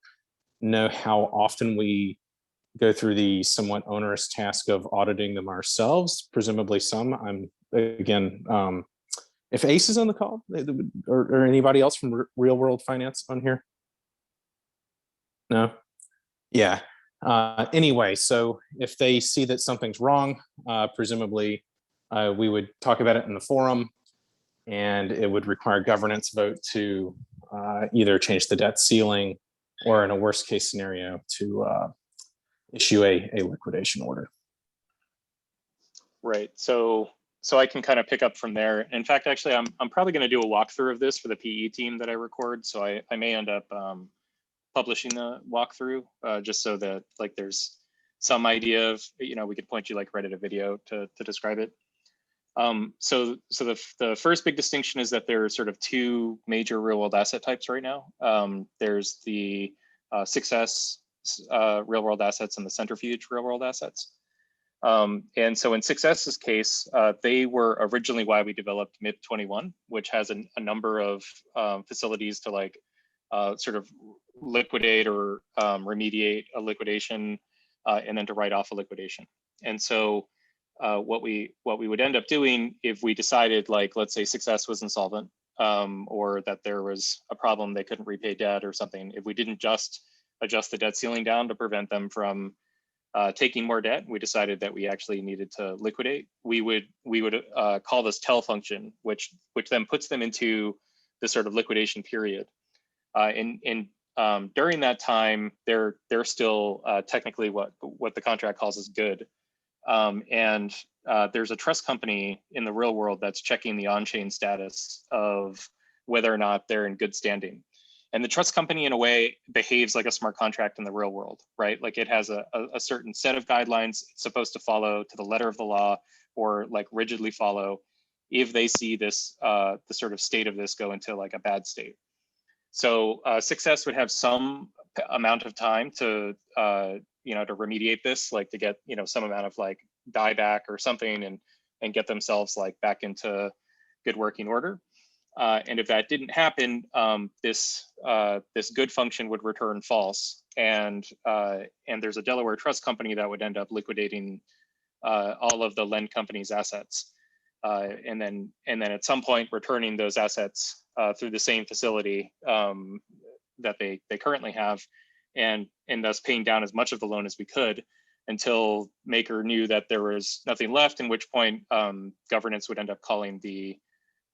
know how often we go through the somewhat onerous task of auditing them ourselves. Presumably some. I'm again, if Ace is on the call, or anybody else from Real World Finance on here? No? Yeah. Anyway, so if they see that something's wrong, presumably we would talk about it in the forum, and it would require governance vote to either change the debt ceiling, or in a worst case scenario to issue a liquidation order. Right. So I can kind of pick up from there. In fact, actually, I'm probably going to do a walkthrough of this for the PE team that I record. So I may end up publishing the walkthrough just so that like there's some idea of, we could point you like right at a video to describe it. So the first big distinction is that there are sort of two major real world asset types right now. There's the success real world assets and the centrifuge real world assets. And so in Success's case, they were originally why we developed MIP 21, which has a number of facilities to like sort of liquidate or remediate a liquidation and then to write off a liquidation. And so what we would end up doing if we decided, like, let's say Success was insolvent or that there was a problem, they couldn't repay debt or something, if we didn't just adjust the debt ceiling down to prevent them from taking more debt, we decided that we actually needed to liquidate. We would call this tell function, which then puts them into this sort of liquidation period. During that time, they're still technically what the contract calls as good. There's a trust company in the real world that's checking the on-chain status of whether or not they're in good standing. And the trust company, in a way, behaves like a smart contract in the real world, right? Like it has a certain set of guidelines it's supposed to follow to the letter of the law, or like rigidly follow if they see this, the sort of state of this go into like a bad state. So success would have some amount of time to, you know, to remediate this, like to get, you know, some amount of like dieback or something and get themselves like back into good working order. And if that didn't happen, this good function would return false, and there's a Delaware trust company that would end up liquidating all of the lend company's assets, and then at some point returning those assets through the same facility that they currently have, and thus paying down as much of the loan as we could until Maker knew that there was nothing left, in which point governance would end up calling the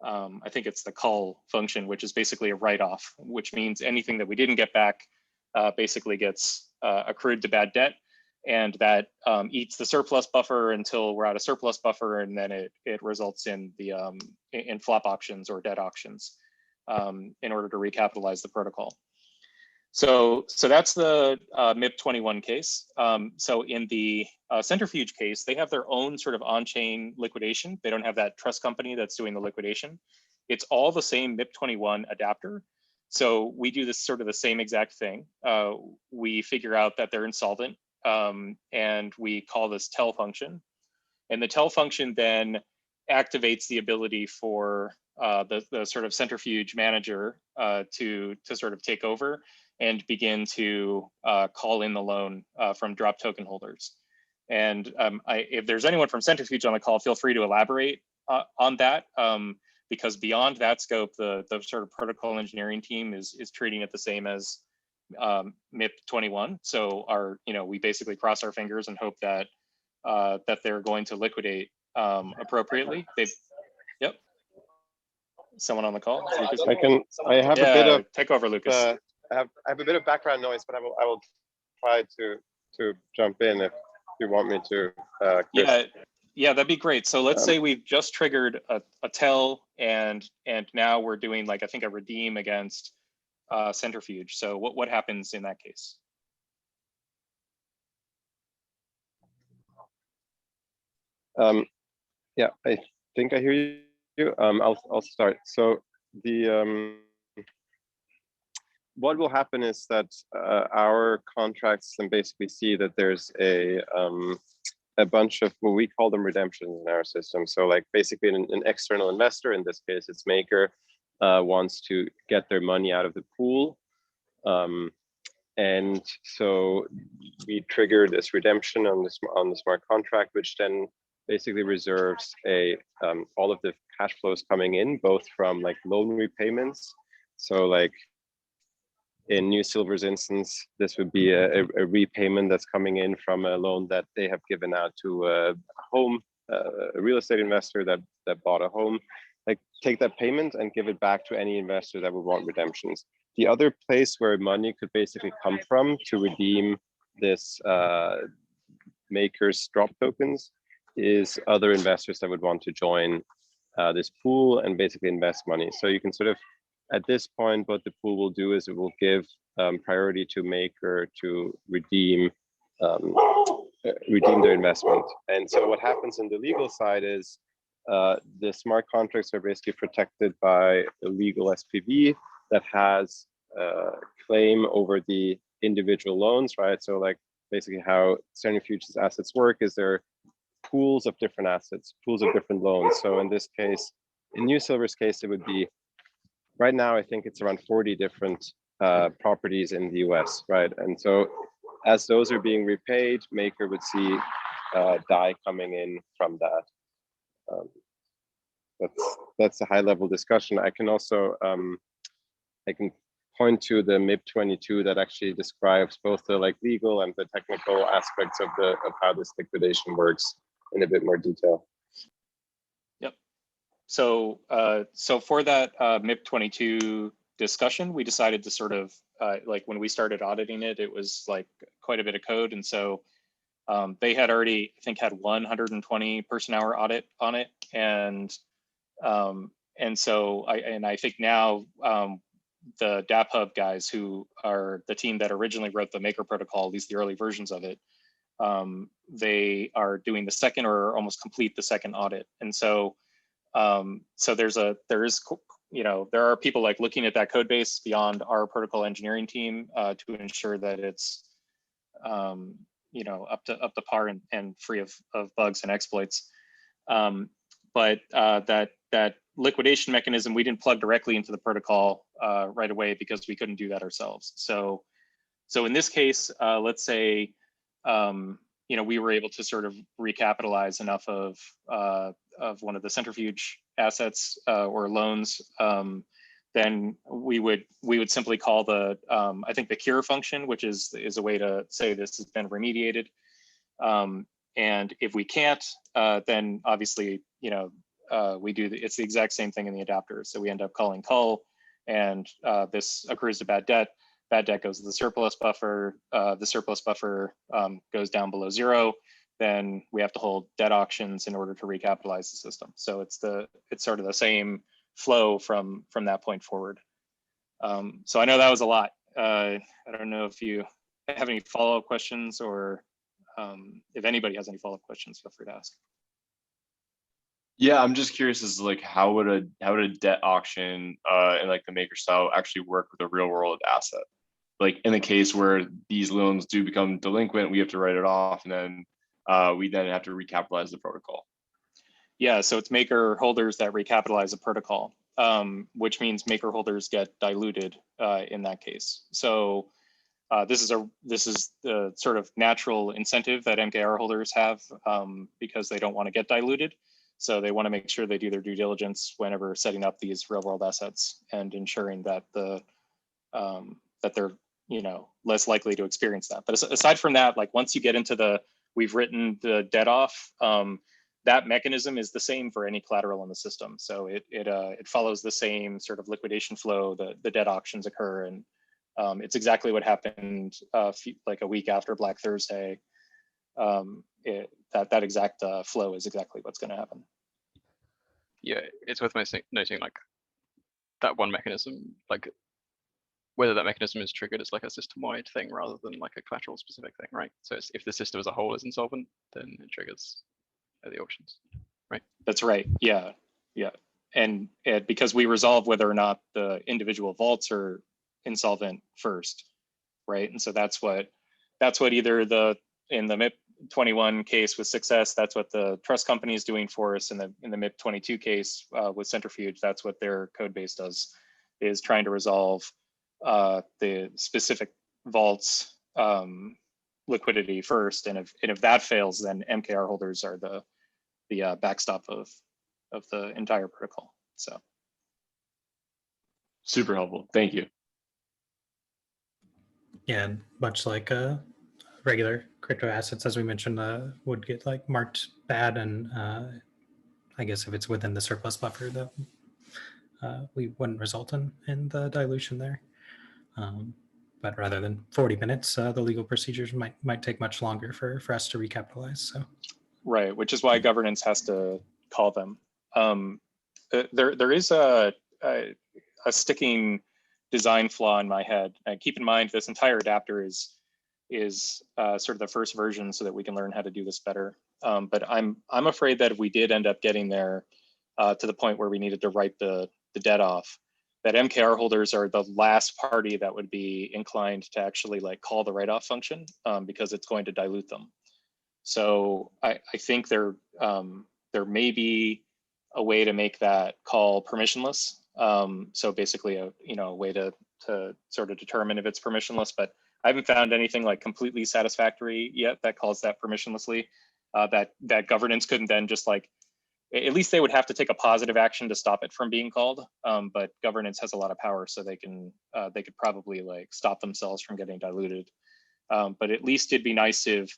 I think it's the call function, which is basically a write-off, which means anything that we didn't get back basically gets accrued to bad debt, and that eats the surplus buffer until we're out of surplus buffer, and then it results in the in flop auctions or debt auctions in order to recapitalize the protocol. So that's the MIP 21 case. So in the centrifuge case, they have their own sort of on-chain liquidation. They don't have that trust company that's doing the liquidation. It's all the same MIP 21 adapter. So we do this sort of the same exact thing. We figure out that they're insolvent, and we call this tell function. And the tell function then activates the ability for the sort of centrifuge manager to sort of take over and begin to call in the loan from drop token holders. And if there's anyone from Centrifuge on the call, feel free to elaborate on that, because beyond that scope, the sort of protocol engineering team is treating it the same as MIP 21. So we basically cross our fingers and hope that that they're going to liquidate appropriately. Yep. Someone on the call? Lucas? I have a bit of take over, Lucas. I have a bit of background noise, but I will try to jump in if you want me to. Yeah, that'd be great. So let's say we've just triggered a tell, and now we're doing like I think a redeem against centrifuge. So what happens in that case? Yeah, I think I hear you. I'll start. So the what will happen is that our contracts can basically see that there's a bunch of what we call them redemptions in our system. So like basically an external investor, in this case it's Maker, wants to get their money out of the pool. And so we trigger this redemption on the smart contract, which then basically reserves all of the cash flows coming in, both from like loan repayments. So like in New Silver's instance, this would be a repayment that's coming in from a loan that they have given out to a real estate investor that bought a home. Like take that payment and give it back to any investor that would want redemptions. The other place where money could basically come from to redeem this Maker's drop tokens is other investors that would want to join this pool and basically invest money. So you can sort of, at this point, what the pool will do is it will give priority to Maker to redeem their investment. And so what happens in the legal side is the smart contracts are basically protected by a legal SPV that has claim over the individual loans, right? So like basically how Centrifuge's assets work is there pools of different assets, pools of different loans. So in this case, in New Silver's case, it would be, right now, I think it's around 40 different properties in the US, right? And so as those are being repaid, Maker would see DAI coming in from that. That's a high level discussion. I can also, I can point to the MIP 22 that actually describes both the like legal and the technical aspects of how this liquidation works in a bit more detail. Yep. So so for that MIP 22 discussion, we decided to sort of like when we started auditing it, it was like quite a bit of code, and so they had already, I think, had 120 person-hour audit on it, and so I think now the DApp Hub guys, who are the team that originally wrote the Maker protocol, at least the early versions of it, they are doing the second or almost complete the second audit. And so, so there are people like looking at that code base beyond our protocol engineering team to ensure that it's up to par and free of bugs and exploits. But that liquidation mechanism, we didn't plug directly into the protocol right away because we couldn't do that ourselves. So in this case, let's say we were able to sort of recapitalize enough of one of the centrifuge assets or loans, then we would simply call the I think the cure function, which is a way to say this has been remediated. And if we can't, then obviously we do it's the exact same thing in the adapter. So we end up calling cull, and this accrues to bad debt. Bad debt goes to the surplus buffer. The surplus buffer goes down below 0. Then we have to hold debt auctions in order to recapitalize the system. So it's sort of the same flow from that point forward. So I know that was a lot. I don't know if you have any follow-up questions, or if anybody has any follow-up questions, feel free to ask. Yeah, I'm just curious as to like how would a debt auction and like the maker style actually work with a real world asset? Like in the case where these loans do become delinquent, we have to write it off, and then we then have to recapitalize the protocol. Yeah, so it's maker holders that recapitalize the protocol, which means maker holders get diluted in that case. So this is the sort of natural incentive that MKR holders have because they don't want to get diluted. So they want to make sure they do their due diligence whenever setting up these real world assets and ensuring that that they're less likely to experience that. But aside from that, like once you get into we've written the debt off, that mechanism is the same for any collateral in the system. So it follows the same sort of liquidation flow. The debt auctions occur, and it's exactly what happened like a week after Black Thursday. That exact flow is exactly what's going to happen. Yeah, it's worth noting like that one mechanism, like whether that mechanism is triggered as like a system-wide thing rather than like a collateral specific thing, right? So if the system as a whole is insolvent, then it triggers the auctions, right? That's right. Yeah, and because we resolve whether or not the individual vaults are insolvent first, right? And so that's what either in the MIP 21 case with Success, that's what the trust company is doing for us. In the MIP 22 case with Centrifuge, that's what their code base does, is trying to resolve the specific vaults liquidity first. And if that fails, then MKR holders are the backstop of the entire protocol. So super helpful. Thank you. Yeah, and much like regular crypto assets, as we mentioned, would get like marked bad, and I guess if it's within the surplus buffer, that we wouldn't result in the dilution there. But rather than 40 minutes, the legal procedures might take much longer for us to recapitalize. So, right, which is why governance has to call them. There is a sticking design flaw in my head. And keep in mind, this entire adapter is sort of the first version, so that we can learn how to do this better. But I'm afraid that if we did end up getting there to the point where we needed to write the debt off, that MKR holders are the last party that would be inclined to actually like call the write-off function because it's going to dilute them. So I think there may be a way to make that call permissionless. So basically a way to sort of determine if it's permissionless, but I haven't found anything like completely satisfactory yet that calls that permissionlessly. That governance couldn't then just like, at least they would have to take a positive action to stop it from being called. But governance has a lot of power, so they could probably like stop themselves from getting diluted. But at least it'd be nice if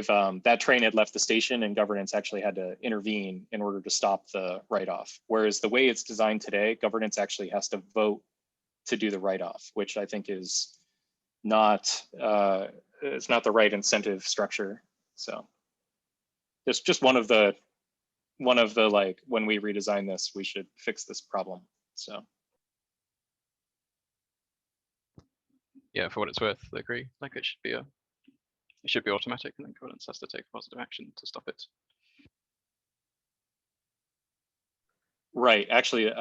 that train had left the station and governance actually had to intervene in order to stop the write-off. Whereas the way it's designed today, governance actually has to vote to do the write-off, which I think is it's not the right incentive structure. So it's just one of the like, when we redesign this, we should fix this problem. So yeah, for what it's worth, I agree. Like it should be it should be automatic, and then governance has to take positive action to stop it. Right. Actually,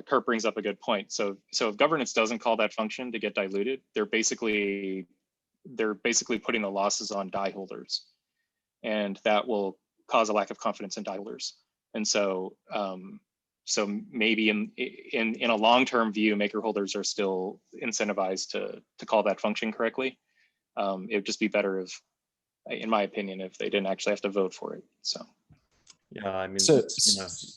Kurt brings up a good point. So if governance doesn't call that function to get diluted, they're basically putting the losses on DAI holders, and that will cause a lack of confidence in DAI holders. And so so maybe in a long-term view, maker holders are still incentivized to call that function correctly. It would just be better if, in my opinion, if they didn't actually have to vote for it. So. Yeah, I mean, So-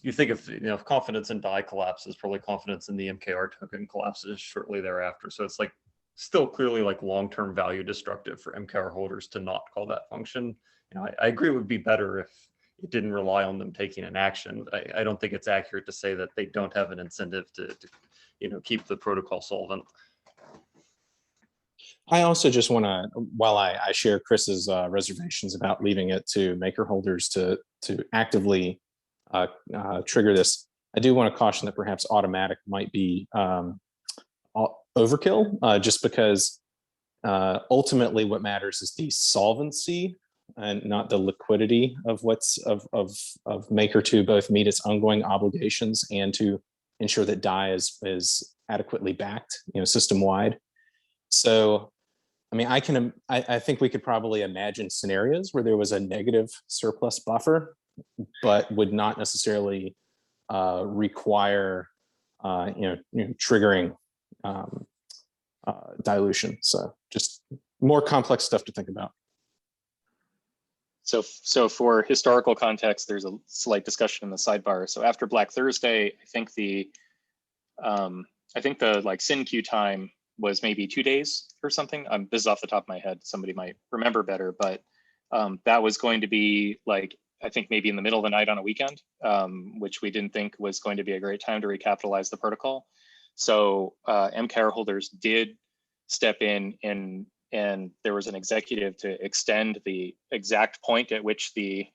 you think if if confidence in DAI collapses, probably confidence in the MKR token collapses shortly thereafter. So it's like still clearly like long-term value destructive for MKR holders to not call that function. I agree it would be better if it didn't rely on them taking an action. I don't think it's accurate to say that they don't have an incentive to keep the protocol solvent. I also just want to, while I share Chris's reservations about leaving it to maker holders to actively trigger this, I do want to caution that perhaps automatic might be overkill, just because ultimately what matters is the solvency and not the liquidity of of maker to both meet its ongoing obligations and to ensure that DAI is adequately backed, system wide. So, I mean, I think we could probably imagine scenarios where there was a negative surplus buffer, but would not necessarily require, triggering dilution. So just more complex stuff to think about. So for historical context, there's a slight discussion in the sidebar. So after Black Thursday, I think the like SYN queue time was maybe 2 days or something. This is off the top of my head. Somebody might remember better, but that was going to be like, I think maybe in the middle of the night on a weekend, which we didn't think was going to be a great time to recapitalize the protocol. So MKR holders did step in and there was an executive to extend the exact point at which the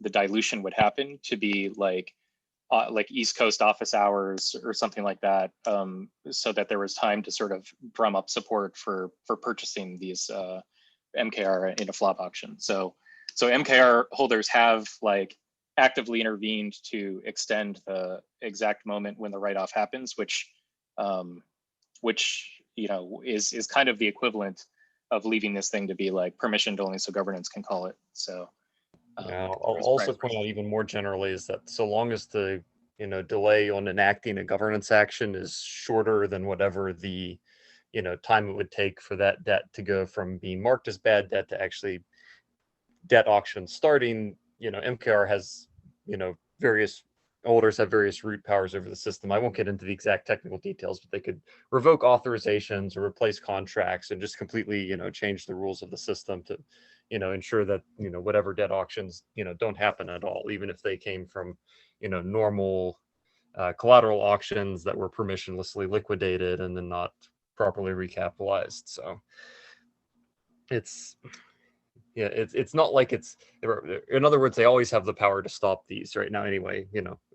dilution would happen to be like East Coast office hours or something like that, so that there was time to sort of drum up support for purchasing these MKR in a flop auction. So MKR holders have like actively intervened to extend the exact moment when the write-off happens, which is kind of the equivalent of leaving this thing to be like permissioned only so governance can call it. So I'll also point out even more generally is that so long as the delay on enacting a governance action is shorter than whatever the time it would take for that debt to go from being marked as bad debt to actually debt auction starting, MKR has various holders have various root powers over the system. I won't get into the exact technical details, but they could revoke authorizations or replace contracts and just completely change the rules of the system to ensure that whatever debt auctions don't happen at all, even if they came from normal collateral auctions that were permissionlessly liquidated and then not properly recapitalized. So it's not like in other words, they always have the power to stop these right now anyway.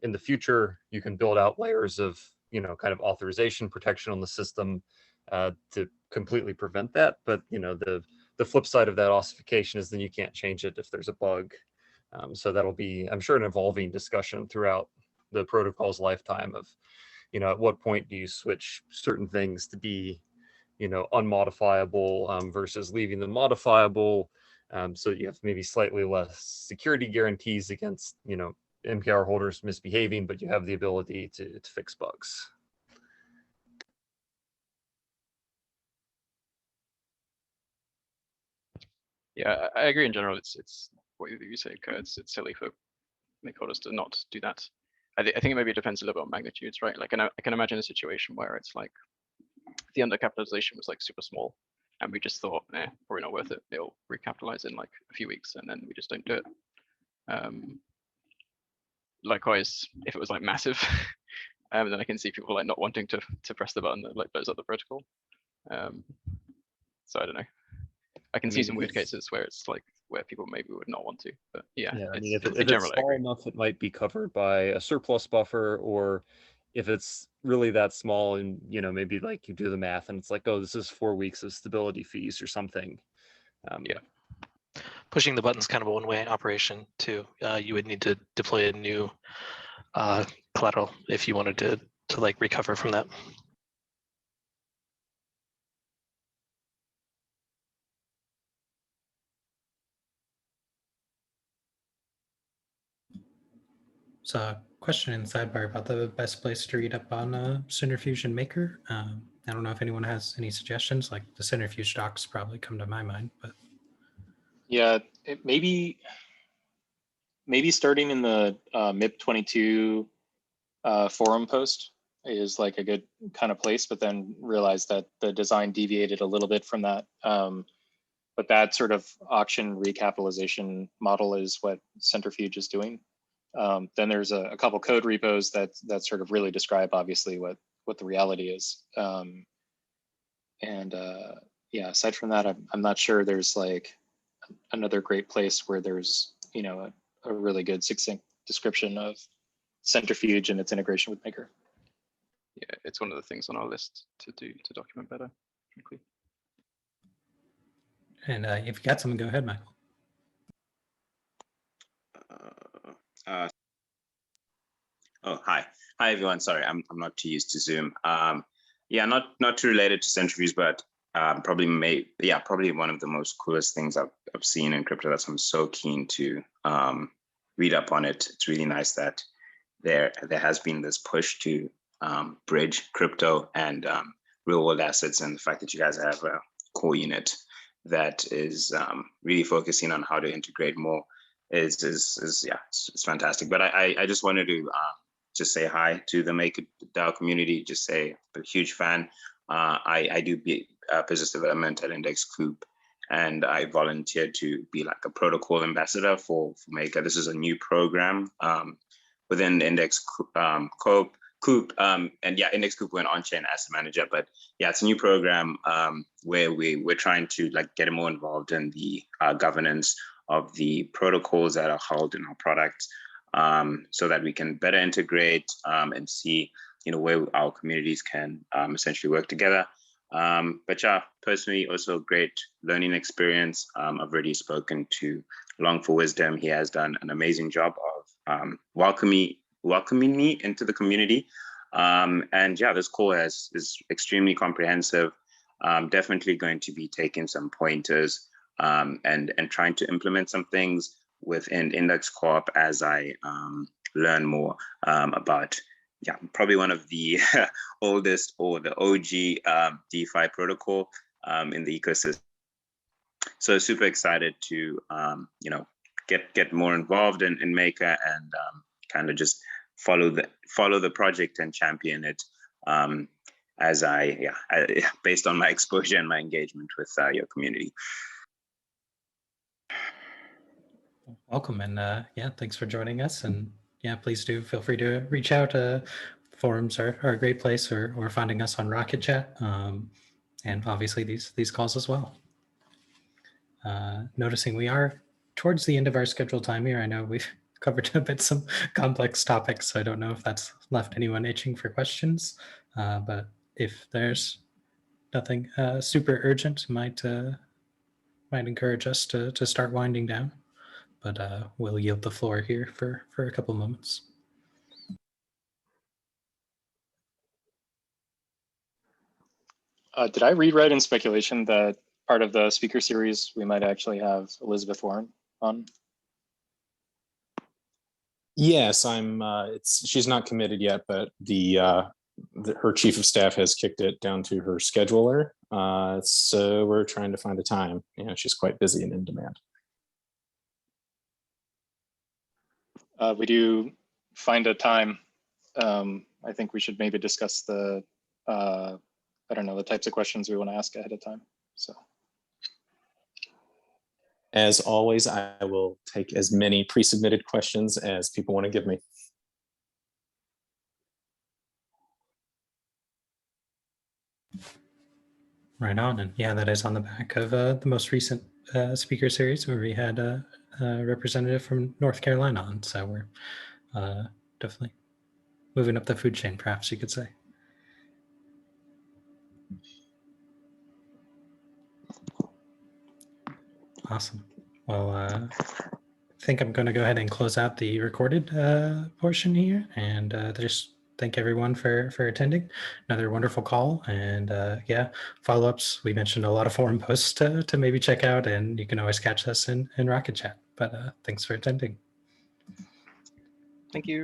In the future you can build out layers of kind of authorization protection on the system to completely prevent that, but the flip side of that ossification is then you can't change it if there's a bug. So that'll be, I'm sure, an evolving discussion throughout the protocol's lifetime of at what point do you switch certain things to be unmodifiable versus leaving them modifiable, so you have maybe slightly less security guarantees against MKR holders misbehaving, but you have the ability to fix bugs. Yeah, I agree in general. It's what you say, Kurt. It's silly for stakeholders to not do that. I think maybe it depends a little bit on magnitudes, right? Like, I can imagine a situation where it's like the undercapitalization was like super small, and we just thought, probably not worth it. They'll recapitalize in like a few weeks, and then we just don't do it. Likewise, if it was like massive, then I can see people like not wanting to press the button that like blows up the protocol. So I don't know. I can see some weird cases where it's like where people maybe would not want to, but yeah. I mean, if it's small enough, it might be covered by a surplus buffer, or if it's really that small and maybe like you do the math and it's like, oh, this is 4 weeks of stability fees or something, Yeah. Pushing the button's kind of a one-way operation too. You would need to deploy a new collateral if you wanted to like recover from that. So, question in the sidebar about the best place to read up on Centrifuge and Maker. I don't know if anyone has any suggestions. Like the Centrifuge docs probably come to my mind, but yeah, maybe starting in the MIP22 forum post is like a good kind of place, but then realize that the design deviated a little bit from that. But that sort of auction recapitalization model is what Centrifuge is doing. Then there's a couple code repos that sort of really describe obviously what the reality is. Yeah, aside from that, I'm not sure there's like another great place where there's, you know, a really good succinct description of Centrifuge and its integration with Maker. Yeah, it's one of the things on our list to document better, frankly. and if you got something, go ahead, Michael. Oh, hi everyone. Sorry, I'm not too used to Zoom. Yeah, not too related to Centrifuge, but probably one of the most coolest things I've seen in crypto. That's I'm so keen to read up on it. It's really nice that there has been this push to bridge crypto and real world assets, and the fact that you guys have a core unit that is really focusing on how to integrate more is it's fantastic. But I just wanted to just say hi to the MakerDAO community. Just say I'm a huge fan. I do business development at Index Coop, and I volunteered to be like a protocol ambassador for Maker. This is a new program within Index Coop, and yeah, Index Coop, we're an on-chain asset manager, but yeah, it's a new program where we're trying to like get more involved in the governance of the protocols that are held in our products, so that we can better integrate and see, you know, where our communities can essentially work together. But yeah, personally, also great learning experience. I've already spoken to Long for Wisdom. He has done an amazing job of welcoming me into the community. And yeah, this call is extremely comprehensive. Definitely going to be taking some pointers and trying to implement some things within Index Corp as I learn more about, yeah, probably one of the oldest or the OG DeFi protocol in the ecosystem. So super excited to you know, get more involved in Maker and kind of just follow the project and champion it as based on my exposure and my engagement with your community. Welcome, and yeah, thanks for joining us. And yeah, please do feel free to reach out. Forums are a great place, or finding us on Rocket Chat, and obviously these calls as well. Noticing we are towards the end of our scheduled time here. I know we've covered a bit some complex topics, so I don't know if that's left anyone itching for questions. But if there's nothing super urgent, might encourage us to start winding down. But we'll yield the floor here for a couple moments. Did I read right in speculation that part of the speaker series we might actually have Elizabeth Warren on? Yes, she's not committed yet, but her chief of staff has kicked it down to her scheduler. So we're trying to find a time. You know, she's quite busy and in demand. We do find a time. I think we should maybe discuss the, I don't know, the types of questions we want to ask ahead of time. So. As always, I will take as many pre-submitted questions as people want to give me. Right on, and yeah, that is on the back of the most recent speaker series where we had a representative from North Carolina on. So we're definitely moving up the food chain, perhaps you could say. Awesome. Well, I think I'm going to go ahead and close out the recorded portion here, and just thank everyone for attending. Another wonderful call, and yeah, follow-ups. We mentioned a lot of forum posts to maybe check out, and you can always catch us in Rocket Chat. But thanks for attending. Thank you.